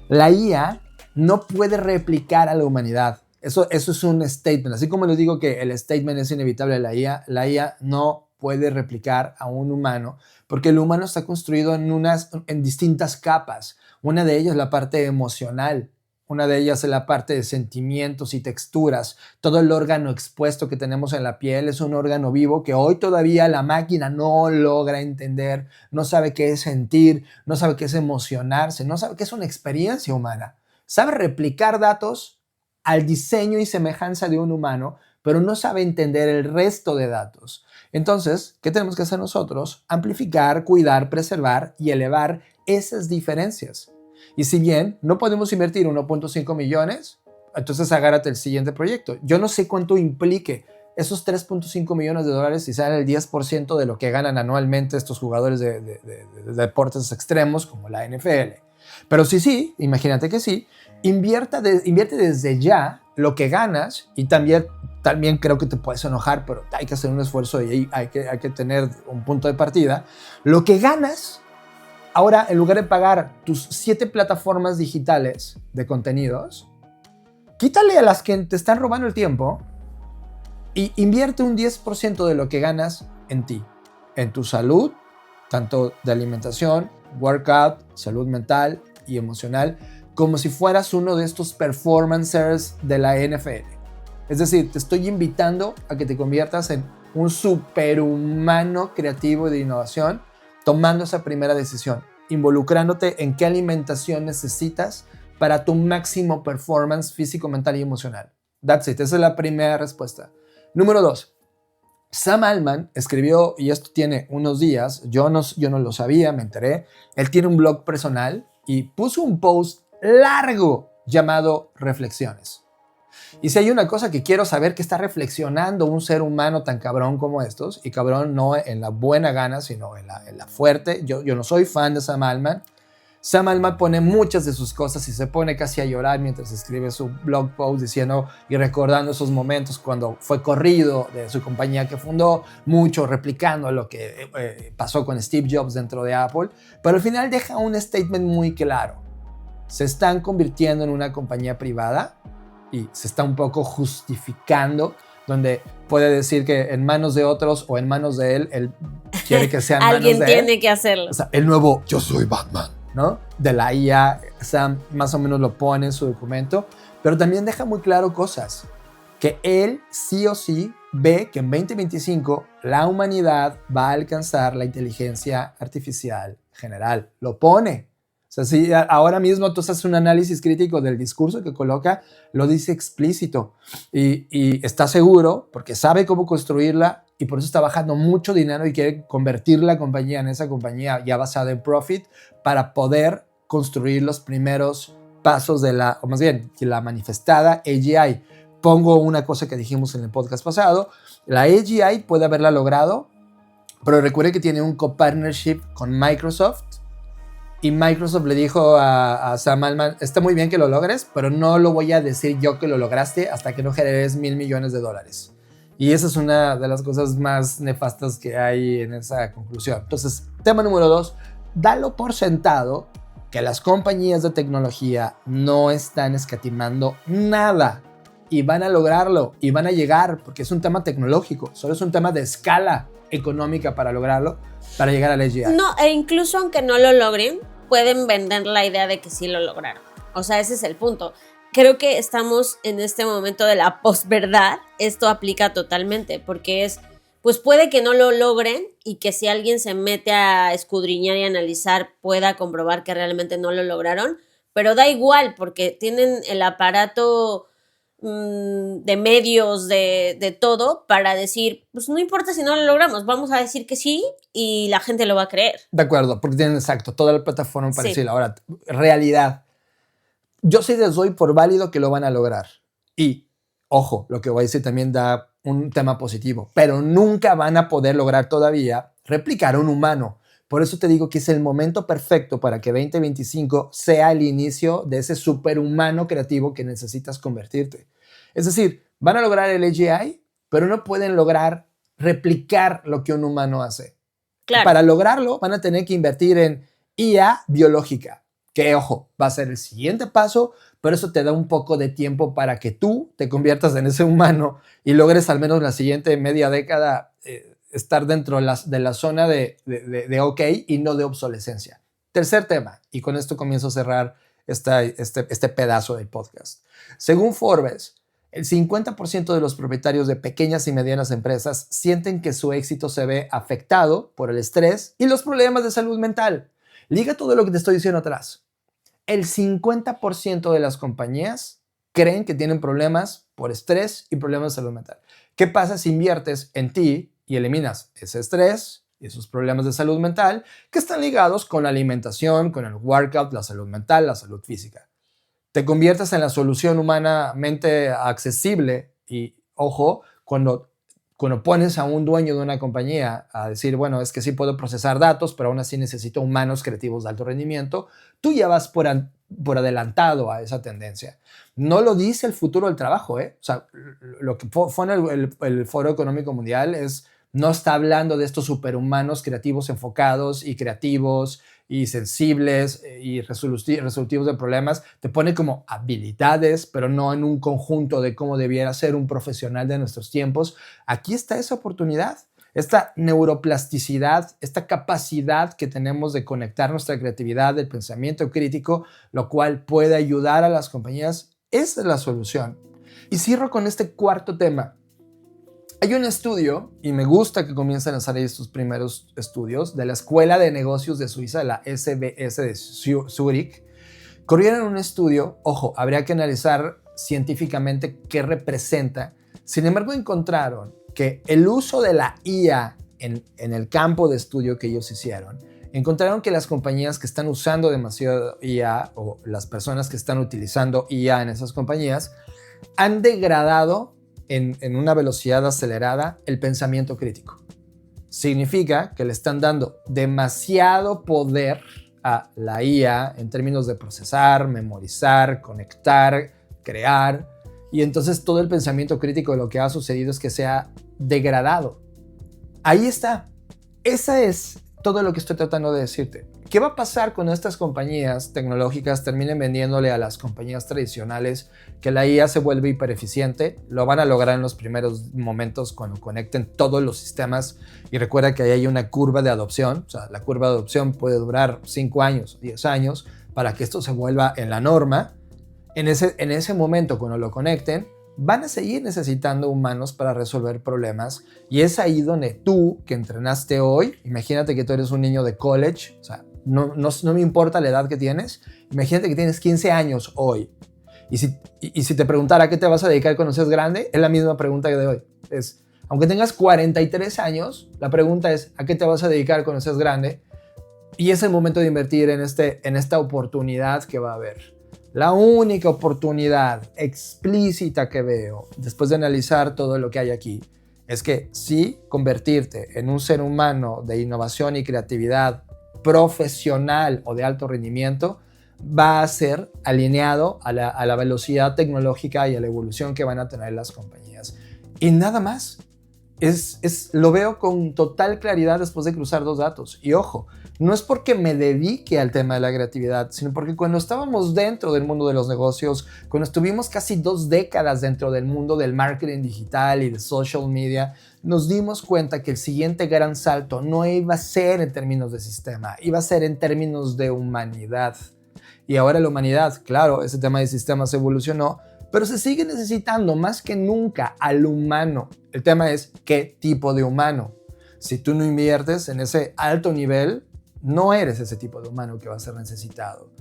la IA no puede replicar a la humanidad. Eso es un statement. Así como les digo que el statement es inevitable de la IA no puede replicar a un humano porque el humano está construido en distintas capas. Una de ellas es la parte emocional. Una de ellas es la parte de sentimientos y texturas. Todo el órgano expuesto que tenemos en la piel es un órgano vivo que hoy todavía la máquina no logra entender, no sabe qué es sentir, no sabe qué es emocionarse, no sabe qué es una experiencia humana. Sabe replicar datos al diseño y semejanza de un humano, pero no sabe entender el resto de datos. Entonces, ¿qué tenemos que hacer nosotros? Amplificar, cuidar, preservar y elevar esas diferencias. Y si bien no podemos invertir 1.5 millones, entonces agárrate el siguiente proyecto. Yo no sé cuánto implique esos 3.5 millones de dólares si salen el 10% de lo que ganan anualmente estos jugadores de deportes extremos como la NFL. Pero sí, imagínate que sí, invierte desde ya lo que ganas y también creo que te puedes enojar, pero hay que hacer un esfuerzo y hay que tener un punto de partida. Lo que ganas, ahora en lugar de pagar tus 7 plataformas digitales de contenidos, quítale a las que te están robando el tiempo y invierte un 10% de lo que ganas en ti, en tu salud, tanto de alimentación, workout, salud mental y emocional, como si fueras uno de estos performancers de la NFL. Es decir, te estoy invitando a que te conviertas en un superhumano creativo y de innovación, tomando esa primera decisión, involucrándote en qué alimentación necesitas para tu máximo performance físico, mental y emocional. That's it. Esa es la primera respuesta. Número 2. Sam Altman escribió, y esto tiene unos días, yo no lo sabía, me enteré, él tiene un blog personal y puso un post largo llamado Reflexiones. Y si hay una cosa que quiero saber que está reflexionando un ser humano tan cabrón como estos, y cabrón no en la buena gana, sino en la fuerte, yo no soy fan de Sam Altman. Sam Altman pone muchas de sus cosas y se pone casi a llorar mientras escribe su blog post diciendo y recordando esos momentos cuando fue corrido de su compañía que fundó, mucho replicando lo que pasó con Steve Jobs dentro de Apple, pero al final deja un statement muy claro. Se están convirtiendo en una compañía privada y se está un poco justificando, donde puede decir que en manos de otros o en manos de él quiere que sean manos de él. Alguien tiene que hacerlo. O sea, el nuevo yo soy Batman, ¿no? De la IA, Sam más o menos lo pone en su documento, pero también deja muy claro cosas, que él sí o sí ve que en 2025 la humanidad va a alcanzar la inteligencia artificial general. Lo pone. O sea, si ahora mismo tú haces un análisis crítico del discurso que coloca, lo dice explícito y está seguro porque sabe cómo construirla y por eso está bajando mucho dinero y quiere convertir la compañía en esa compañía ya basada en profit para poder construir los primeros pasos de la manifestada AGI. Pongo una cosa que dijimos en el podcast pasado, la AGI puede haberla logrado, pero recuerde que tiene un co-partnership con Microsoft. Y Microsoft le dijo a Sam Altman, está muy bien que lo logres, pero no lo voy a decir yo que lo lograste hasta que no generes $1,000 millones. Y esa es una de las cosas más nefastas que hay en esa conclusión. Entonces, tema número 2, dalo por sentado que las compañías de tecnología no están escatimando nada y van a lograrlo y van a llegar porque es un tema tecnológico, solo es un tema de escala económica para lograrlo, para llegar a la AGI. No, e incluso aunque no lo logren, pueden vender la idea de que sí lo lograron. O sea, ese es el punto. Creo que estamos en este momento de la posverdad. Esto aplica totalmente porque pues puede que no lo logren y que si alguien se mete a escudriñar y analizar pueda comprobar que realmente no lo lograron, pero da igual porque tienen el aparato de medios, de todo, para decir, pues no importa si no lo logramos, vamos a decir que sí y la gente lo va a creer. De acuerdo, porque tienen exacto toda la plataforma para decirlo. Ahora, realidad. yo sí les doy por válido que lo van a lograr. Y, ojo, lo que voy a decir también da un tema positivo, pero nunca van a poder lograr todavía replicar a un humano. Por eso te digo que es el momento perfecto para que 2025 sea el inicio de ese superhumano creativo que necesitas convertirte. Es decir, van a lograr el AGI, pero no pueden lograr replicar lo que un humano hace. Claro. Para lograrlo van a tener que invertir en IA biológica, que, ojo, va a ser el siguiente paso, pero eso te da un poco de tiempo para que tú te conviertas en ese humano y logres al menos la siguiente media década estar dentro de la zona de OK y no de obsolescencia. Tercer tema, y con esto comienzo a cerrar este pedazo del podcast. Según Forbes, el 50% de los propietarios de pequeñas y medianas empresas sienten que su éxito se ve afectado por el estrés y los problemas de salud mental. Liga todo lo que te estoy diciendo atrás. El 50% de las compañías creen que tienen problemas por estrés y problemas de salud mental. ¿Qué pasa si inviertes en ti y eliminas ese estrés y esos problemas de salud mental que están ligados con la alimentación, con el workout, la salud mental, la salud física? Te conviertes en la solución humanamente accesible y, ojo, cuando pones a un dueño de una compañía a decir, bueno, es que sí puedo procesar datos, pero aún así necesito humanos creativos de alto rendimiento, tú ya vas por adelantado a esa tendencia. No lo dice el futuro del trabajo, ¿eh? O sea, lo que fue en el Foro Económico Mundial no está hablando de estos superhumanos creativos enfocados y creativos y sensibles y resolutivos de problemas. Te pone como habilidades, pero no en un conjunto de cómo debiera ser un profesional de nuestros tiempos. Aquí está esa oportunidad, esta neuroplasticidad, esta capacidad que tenemos de conectar nuestra creatividad, el pensamiento crítico, lo cual puede ayudar a las compañías. Esa es la solución. Y cierro con este cuarto tema. Hay un estudio, y me gusta que comiencen a salir estos primeros estudios, de la Escuela de Negocios de Suiza, la SBS de Zurich. Corrieron un estudio, ojo, habría que analizar científicamente qué representa. Sin embargo, encontraron que el uso de la IA en el campo de estudio que ellos hicieron, encontraron que las compañías que están usando demasiado IA o las personas que están utilizando IA en esas compañías han degradado en una velocidad acelerada el pensamiento crítico. Significa que le están dando demasiado poder a la IA en términos de procesar, memorizar, conectar, crear, y entonces todo el pensamiento crítico de lo que ha sucedido es que se ha degradado. Ahí está. Esa es todo lo que estoy tratando de decirte. ¿Qué va a pasar cuando estas compañías tecnológicas terminen vendiéndole a las compañías tradicionales que la IA se vuelve hipereficiente? Lo van a lograr en los primeros momentos cuando conecten todos los sistemas. Y recuerda que ahí hay una curva de adopción. O sea, la curva de adopción puede durar 5 años, 10 años para que esto se vuelva en la norma. En ese momento, cuando lo conecten, van a seguir necesitando humanos para resolver problemas. Y es ahí donde tú, que entrenaste hoy, imagínate que tú eres un niño de college, o sea, no me importa la edad que tienes, imagínate que tienes 15 años hoy. Y si te preguntara a qué te vas a dedicar cuando seas grande, es la misma pregunta que de hoy. Aunque tengas 43 años, la pregunta es ¿a qué te vas a dedicar cuando seas grande? Y es el momento de invertir en esta oportunidad que va a haber. La única oportunidad explícita que veo después de analizar todo lo que hay aquí es que sí, convertirte en un ser humano de innovación y creatividad profesional o de alto rendimiento va a ser alineado a la velocidad tecnológica y a la evolución que van a tener las compañías. Y nada más. Lo veo con total claridad después de cruzar 2 datos. Y ojo, no es porque me dedique al tema de la creatividad, sino porque cuando estábamos dentro del mundo de los negocios, cuando estuvimos casi 2 décadas dentro del mundo del marketing digital y de social media, nos dimos cuenta que el siguiente gran salto no iba a ser en términos de sistema, iba a ser en términos de humanidad. Y ahora la humanidad, claro, ese tema de sistemas evolucionó, pero se sigue necesitando más que nunca al humano. El tema es qué tipo de humano. Si tú no inviertes en ese alto nivel, no eres ese tipo de humano que va a ser necesitado.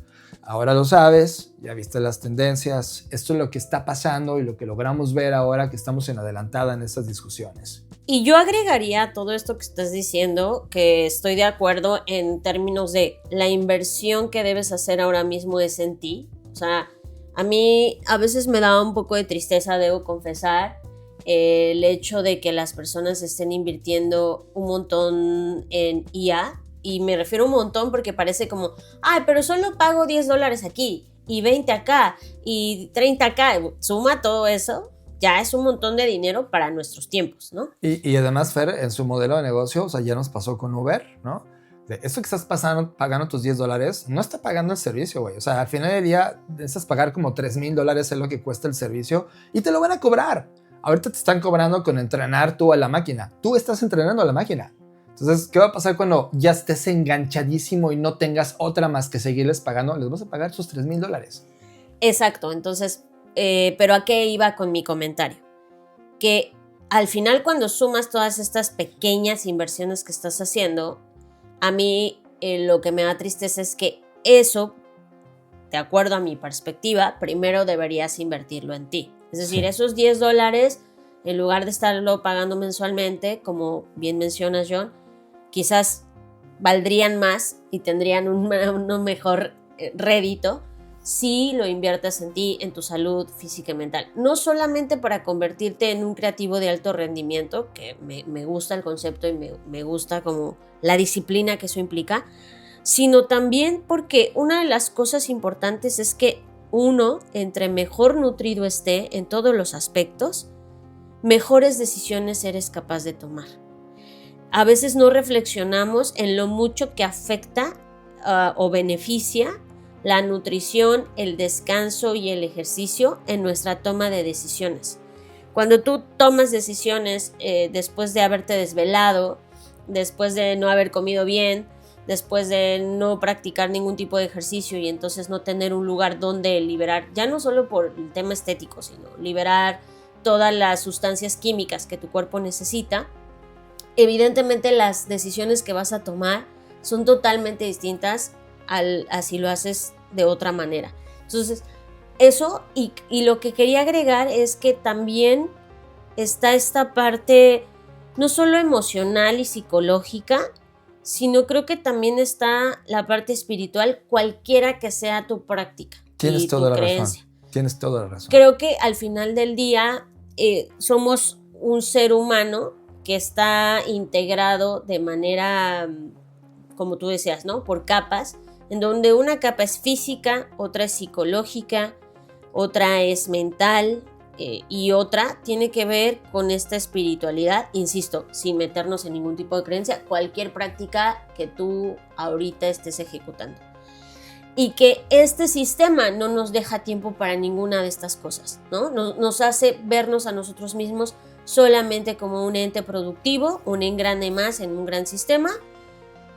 Ahora lo sabes, ya viste las tendencias, esto es lo que está pasando y lo que logramos ver ahora que estamos en adelantada en estas discusiones. Y yo agregaría a todo esto que estás diciendo que estoy de acuerdo en términos de la inversión que debes hacer ahora mismo es en ti. O sea, A mí a veces me da un poco de tristeza, debo confesar, el hecho de que las personas estén invirtiendo un montón en IA, y me refiero a un montón porque parece como, ay, pero solo pago $10 aquí y 20 acá y 30 acá, suma todo eso, ya es un montón de dinero para nuestros tiempos, ¿no? Y además, Fer, en su modelo de negocio, o sea, ya nos pasó con Uber, ¿no? De eso que estás pagando tus $10, no está pagando el servicio, güey. O sea, al final del día, necesitas pagar como $3,000 es lo que cuesta el servicio y te lo van a cobrar. Ahorita te están cobrando con entrenar tú a la máquina. Tú estás entrenando a la máquina. Entonces, ¿qué va a pasar cuando ya estés enganchadísimo y no tengas otra más que seguirles pagando? Les vas a pagar sus $3,000. Exacto, entonces, pero ¿a qué iba con mi comentario? Que al final, cuando sumas todas estas pequeñas inversiones que estás haciendo, a mí lo que me da tristeza es que eso, de acuerdo a mi perspectiva, primero deberías invertirlo en ti. Es decir, esos $10, en lugar de estarlo pagando mensualmente, como bien mencionas, John, quizás valdrían más y tendrían un mejor rédito si lo inviertes en ti, en tu salud física y mental. No solamente para convertirte en un creativo de alto rendimiento, que me gusta el concepto y me gusta como la disciplina que eso implica, sino también porque una de las cosas importantes es que uno, entre mejor nutrido esté en todos los aspectos, mejores decisiones eres capaz de tomar. A veces no reflexionamos en lo mucho que afecta o beneficia la nutrición, el descanso y el ejercicio en nuestra toma de decisiones. Cuando tú tomas decisiones después de haberte desvelado, después de no haber comido bien, después de no practicar ningún tipo de ejercicio y entonces no tener un lugar donde liberar, ya no solo por el tema estético, sino liberar todas las sustancias químicas que tu cuerpo necesita, evidentemente las decisiones que vas a tomar son totalmente distintas a si lo haces de otra manera. Entonces, eso y lo que quería agregar es que también está esta parte no solo emocional y psicológica, sino creo que también está la parte espiritual, cualquiera que sea tu práctica. Tienes y toda tu la creencia. razón. Tienes toda la razón. Creo que al final del día somos un ser humano que está integrado de manera, como tú decías, ¿no? Por capas, en donde una capa es física, otra es psicológica, otra es mental y otra tiene que ver con esta espiritualidad, insisto, sin meternos en ningún tipo de creencia, cualquier práctica que tú ahorita estés ejecutando. Y que este sistema no nos deja tiempo para ninguna de estas cosas, ¿no? Nos hace vernos a nosotros mismos solamente como un ente productivo, un engrane más en un gran sistema,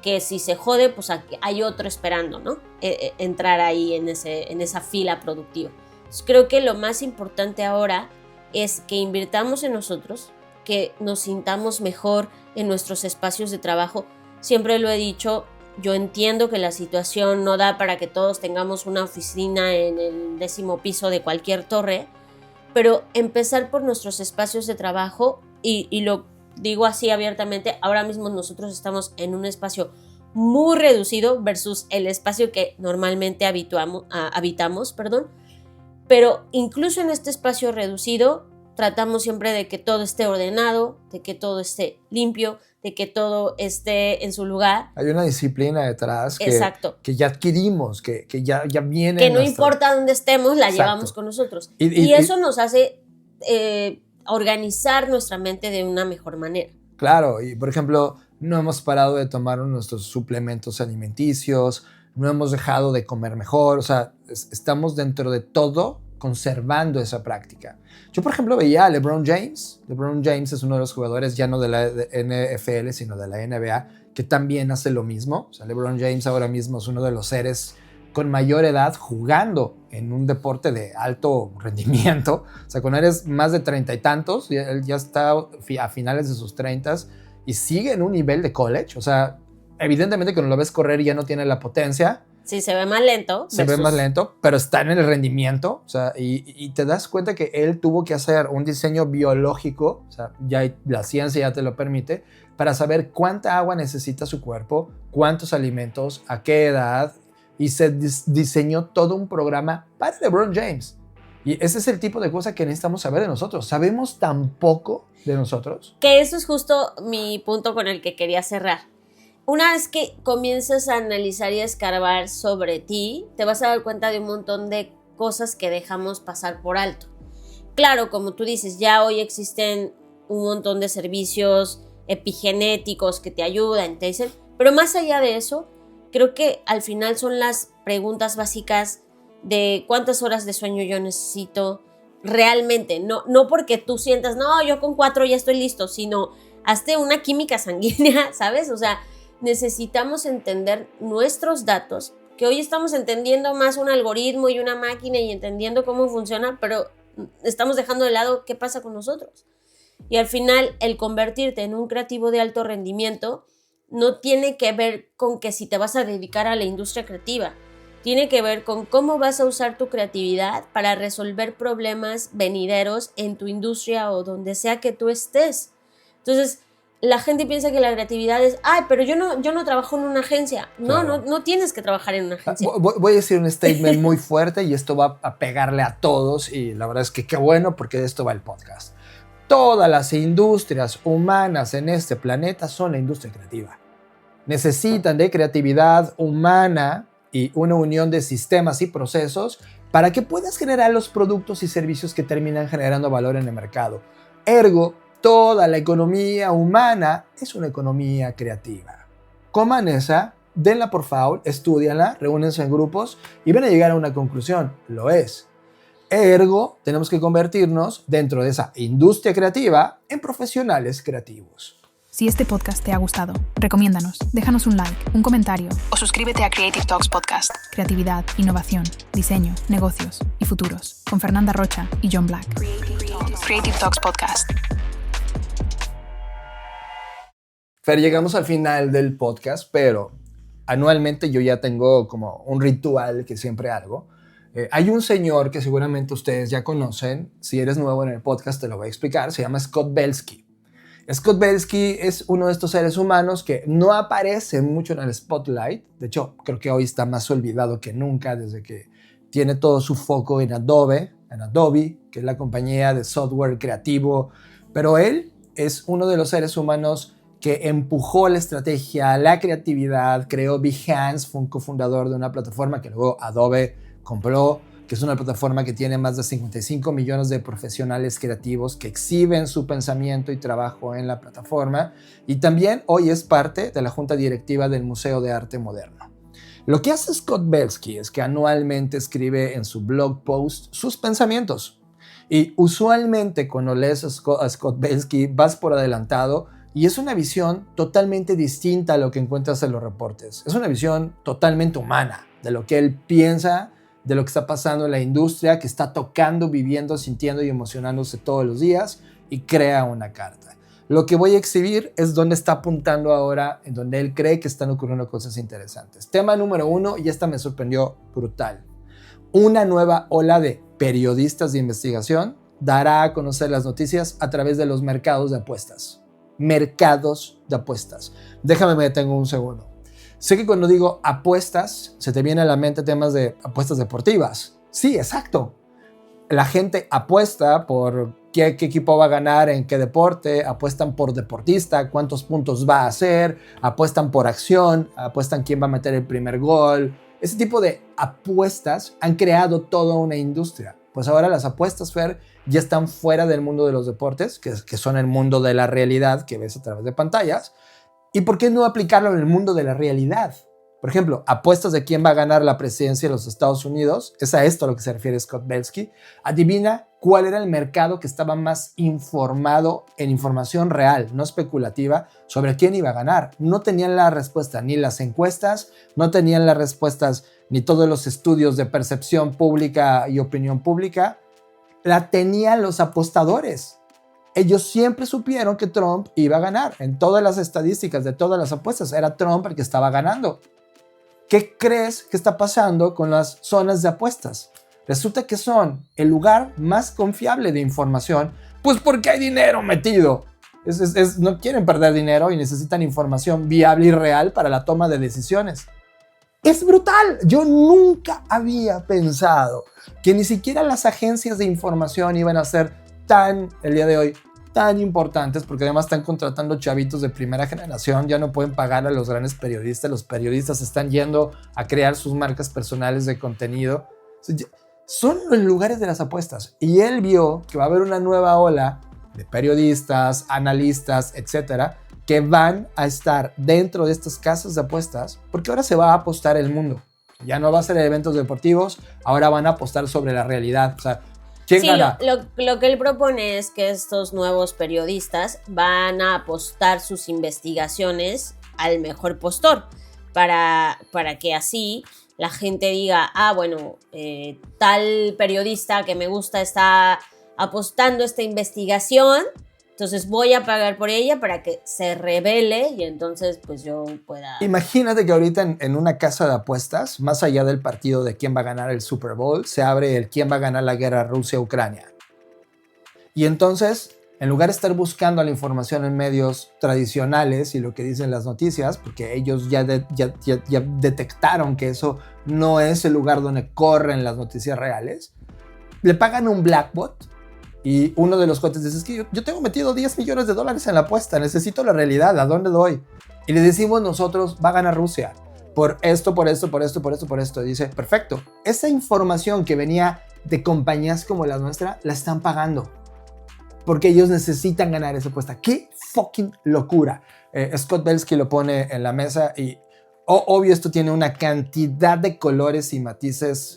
que si se jode, pues hay otro esperando, ¿no? Entrar ahí en esa fila productiva. Entonces, creo que lo más importante ahora es que invirtamos en nosotros, que nos sintamos mejor en nuestros espacios de trabajo. Siempre lo he dicho, yo entiendo que la situación no da para que todos tengamos una oficina en el 10º piso de cualquier torre, pero empezar por nuestros espacios de trabajo y lo digo así abiertamente, ahora mismo nosotros estamos en un espacio muy reducido versus el espacio que normalmente habitamos, pero incluso en este espacio reducido tratamos siempre de que todo esté ordenado, de que todo esté limpio, de que todo esté en su lugar. Hay una disciplina detrás que ya adquirimos, que ya viene. Que no importa dónde estemos, la llevamos con nosotros. Y eso nos hace organizar nuestra mente de una mejor manera. Claro, y por ejemplo, no hemos parado de tomar nuestros suplementos alimenticios, no hemos dejado de comer mejor, o sea, estamos dentro de todo conservando esa práctica. Yo, por ejemplo, veía a LeBron James. LeBron James es uno de los jugadores ya no de la NFL, sino de la NBA, que también hace lo mismo. O sea, LeBron James ahora mismo es uno de los seres con mayor edad jugando en un deporte de alto rendimiento. O sea, cuando eres más de 30 y tantos, él ya está a finales de sus 30s y sigue en un nivel de college. O sea, evidentemente cuando lo ves correr ya no tiene la potencia. Sí, se ve más lento. Se ve más lento, pero está en el rendimiento. O sea, y te das cuenta que él tuvo que hacer un diseño biológico, o sea, ya la ciencia ya te lo permite, para saber cuánta agua necesita su cuerpo, cuántos alimentos, a qué edad, y se diseñó todo un programa para LeBron James. Y ese es el tipo de cosa que necesitamos saber de nosotros. ¿Sabemos tan poco de nosotros? Que eso es justo mi punto con el que quería cerrar. Una vez que comienzas a analizar y a escarbar sobre ti, te vas a dar cuenta de un montón de cosas que dejamos pasar por alto. Claro, como tú dices, ya hoy existen un montón de servicios epigenéticos que te ayudan, te dicen, pero más allá de eso, creo que al final son las preguntas básicas de cuántas horas de sueño yo necesito realmente, no porque tú sientas, no, yo con 4 ya estoy listo, sino hazte una química sanguínea, ¿sabes? O sea, necesitamos entender nuestros datos, que hoy estamos entendiendo más un algoritmo y una máquina y entendiendo cómo funciona, pero estamos dejando de lado qué pasa con nosotros. Y al final, el convertirte en un creativo de alto rendimiento no tiene que ver con que si te vas a dedicar a la industria creativa, tiene que ver con cómo vas a usar tu creatividad para resolver problemas venideros en tu industria o donde sea que tú estés. Entonces, la gente piensa que la creatividad es, pero yo no trabajo en una agencia. Claro. No tienes que trabajar en una agencia. Voy a decir un statement muy fuerte y esto va a pegarle a todos y la verdad es que qué bueno porque de esto va el podcast. Todas las industrias humanas en este planeta son la industria creativa. Necesitan de creatividad humana y una unión de sistemas y procesos para que puedas generar los productos y servicios que terminan generando valor en el mercado. Ergo, toda la economía humana es una economía creativa. Coman esa, denla por favor, estúdianla, reúnense en grupos y van a llegar a una conclusión. Lo es. Ergo, tenemos que convertirnos dentro de esa industria creativa en profesionales creativos. Si este podcast te ha gustado, recomiéndanos, déjanos un like, un comentario o suscríbete a Creative Talks Podcast. Creatividad, innovación, diseño, negocios y futuros con Fernanda Rocha y John Black. Creative Talks Podcast. Fer, llegamos al final del podcast, pero anualmente yo ya tengo como un ritual que siempre hago. Hay un señor que seguramente ustedes ya conocen, si eres nuevo en el podcast te lo voy a explicar, se llama Scott Belsky. Scott Belsky es uno de estos seres humanos que no aparece mucho en el spotlight. De hecho, creo que hoy está más olvidado que nunca desde que tiene todo su foco en Adobe, que es la compañía de software creativo. Pero él es uno de los seres humanos que empujó la estrategia, la creatividad, creó Behance, fue un cofundador de una plataforma que luego Adobe compró, que es una plataforma que tiene más de 55 millones de profesionales creativos que exhiben su pensamiento y trabajo en la plataforma, y también hoy es parte de la junta directiva del Museo de Arte Moderno. Lo que hace Scott Belsky es que anualmente escribe en su blog post sus pensamientos, y usualmente cuando lees a Scott Belsky vas por adelantado y es una visión totalmente distinta a lo que encuentras en los reportes. Es una visión totalmente humana de lo que él piensa, de lo que está pasando en la industria, que está tocando, viviendo, sintiendo y emocionándose todos los días y crea una carta. Lo que voy a exhibir es donde está apuntando ahora, en donde él cree que están ocurriendo cosas interesantes. Tema número 1, y esta me sorprendió brutal. Una nueva ola de periodistas de investigación dará a conocer las noticias a través de los mercados de apuestas. Mercados de apuestas. Déjame me detengo un segundo. Sé que cuando digo apuestas, se te viene a la mente temas de apuestas deportivas. Sí, exacto. La gente apuesta por qué equipo va a ganar en qué deporte, apuestan por deportista, cuántos puntos va a hacer, apuestan por acción, apuestan quién va a meter el primer gol. Ese tipo de apuestas han creado toda una industria. Pues ahora las apuestas, Fer, ya están fuera del mundo de los deportes, que son el mundo de la realidad que ves a través de pantallas. ¿Y por qué no aplicarlo en el mundo de la realidad? Por ejemplo, apuestas de quién va a ganar la presidencia de los Estados Unidos. Es a esto a lo que se refiere Scott Belsky. Adivina cuál era el mercado que estaba más informado en información real, no especulativa, sobre quién iba a ganar. No tenían la respuesta ni las encuestas, no tenían las respuestas ni todos los estudios de percepción pública y opinión pública. La tenían los apostadores. Ellos siempre supieron que Trump iba a ganar. En todas las estadísticas de todas las apuestas era Trump el que estaba ganando. ¿Qué crees que está pasando con las zonas de apuestas? Resulta que son el lugar más confiable de información, pues porque hay dinero metido. No quieren perder dinero y necesitan información viable y real para la toma de decisiones. Es brutal. Yo nunca había pensado que ni siquiera las agencias de información iban a ser el día de hoy, tan importantes, porque además están contratando chavitos de primera generación, ya no pueden pagar a los grandes periodistas, los periodistas están yendo a crear sus marcas personales de contenido. Son los lugares de las apuestas. Y él vio que va a haber una nueva ola de periodistas, analistas, etcétera, que van a estar dentro de estas casas de apuestas, porque ahora se va a apostar el mundo. Ya no va a ser eventos deportivos, ahora van a apostar sobre la realidad. O sea, ¿quién gana? Lo que él propone es que estos nuevos periodistas van a apostar sus investigaciones al mejor postor, para que así la gente diga, bueno, tal periodista que me gusta está apostando esta investigación, entonces voy a pagar por ella para que se revele y entonces pues yo pueda... Imagínate que ahorita en una casa de apuestas, más allá del partido de quién va a ganar el Super Bowl, se abre el quién va a ganar la guerra Rusia-Ucrania. Y entonces, en lugar de estar buscando la información en medios tradicionales y lo que dicen las noticias, porque ellos ya detectaron que eso no es el lugar donde corren las noticias reales, le pagan un blackbot. Y uno de los cuates dice, es que yo tengo metido $10 millones en la apuesta, necesito la realidad, ¿a dónde doy? Y le decimos nosotros, va a ganar Rusia, por esto. Y dice, perfecto, esa información que venía de compañías como la nuestra, la están pagando, porque ellos necesitan ganar esa apuesta. ¡Qué fucking locura! Scott Belsky lo pone en la mesa y, obvio, esto tiene una cantidad de colores y matices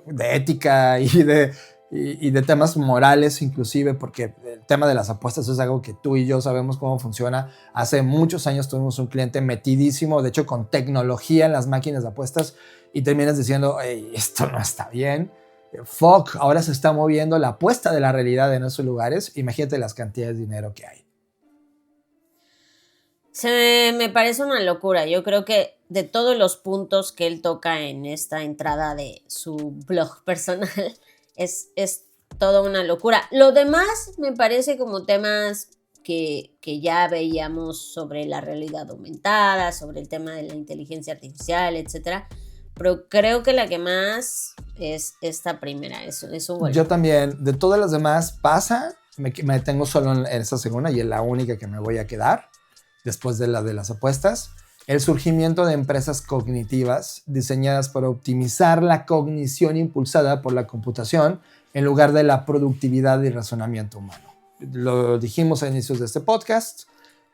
de ética y de temas morales inclusive, porque el tema de las apuestas es algo que tú y yo sabemos cómo funciona. Hace muchos años tuvimos un cliente metidísimo, de hecho con tecnología en las máquinas de apuestas, y terminas diciendo, hey, esto no está bien. Fuck, ahora se está moviendo la apuesta de la realidad en esos lugares. Imagínate las cantidades de dinero que hay. Me parece una locura. Yo creo que de todos los puntos que él toca en esta entrada de su blog personal, es toda una locura. Lo demás me parece como temas que ya veíamos sobre la realidad aumentada, sobre el tema de la inteligencia artificial, etcétera. Pero creo que la que más es esta primera. Es un golpe. Yo también. De todas las demás pasa. Me detengo solo en esa segunda y es la única que me voy a quedar después de la de las apuestas. El surgimiento de empresas cognitivas diseñadas para optimizar la cognición impulsada por la computación en lugar de la productividad y razonamiento humano. Lo dijimos a inicios de este podcast.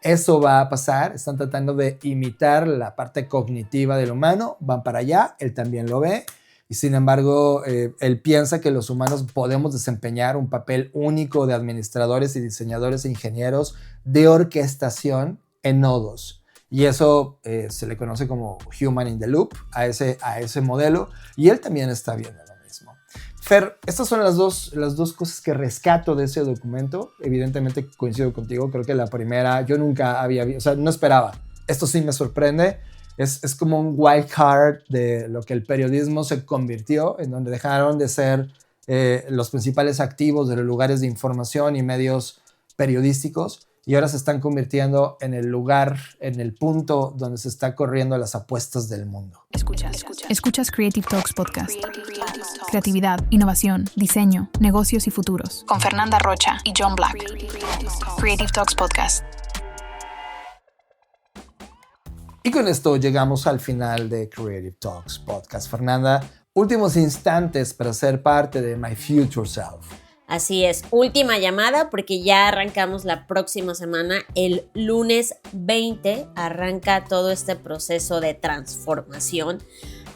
Eso va a pasar. Están tratando de imitar la parte cognitiva del humano. Van para allá. Él también lo ve. Y sin embargo, él piensa que los humanos podemos desempeñar un papel único de administradores y diseñadores e ingenieros de orquestación en nodos. Y eso se le conoce como Human in the Loop, a ese modelo. Y él también está viendo lo mismo. Fer, estas son las dos cosas que rescato de ese documento. Evidentemente coincido contigo. Creo que la primera yo nunca había visto, o sea, no esperaba. Esto sí me sorprende. Es como un wild card de lo que el periodismo se convirtió, en donde dejaron de ser los principales activos de los lugares de información y medios periodísticos, y ahora se están convirtiendo en el lugar, en el punto donde se está corriendo las apuestas del mundo. Escuchas Creative Talks Podcast. Creatividad, innovación, diseño, negocios y futuros. Con Fernanda Rocha y John Black. Creative Talks Podcast. Y con esto llegamos al final de Creative Talks Podcast. Fernanda, últimos instantes para ser parte de My Future Self. Así es, última llamada porque ya arrancamos la próxima semana. El lunes 20 arranca todo este proceso de transformación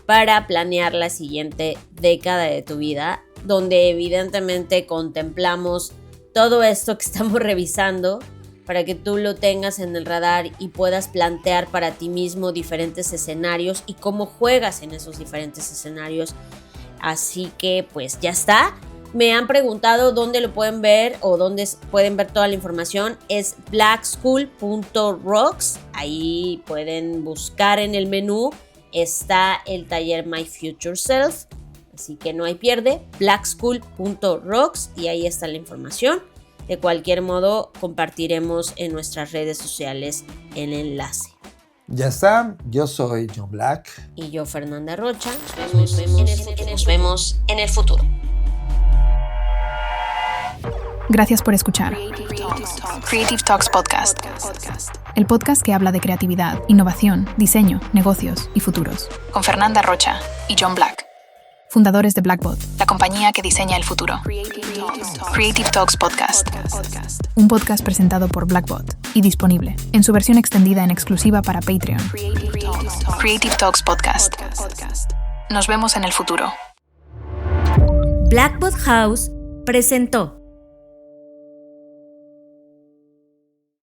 para planear la siguiente década de tu vida, donde evidentemente contemplamos todo esto que estamos revisando para que tú lo tengas en el radar y puedas plantear para ti mismo diferentes escenarios y cómo juegas en esos diferentes escenarios. Así que pues ya está. Me han preguntado dónde lo pueden ver o dónde pueden ver toda la información. Es blackschool.rocks. Ahí pueden buscar en el menú. Está el taller My Future Self. Así que no hay pierde. blackschool.rocks y ahí está la información. De cualquier modo, compartiremos en nuestras redes sociales el enlace. Ya está, yo soy John Black. Y yo, Fernanda Rocha. Nos vemos en el futuro. Gracias por escuchar. Creative Talks Podcast. El podcast que habla de creatividad, innovación, diseño, negocios y futuros. Con Fernanda Rocha y John Black, Fundadores de Blackbot, la compañía que diseña el futuro. Creative Talks Podcast. un podcast presentado por Blackbot y disponible en su versión extendida en exclusiva para Patreon. Creative Talks Podcast. Nos vemos en el futuro. Blackbot House presentó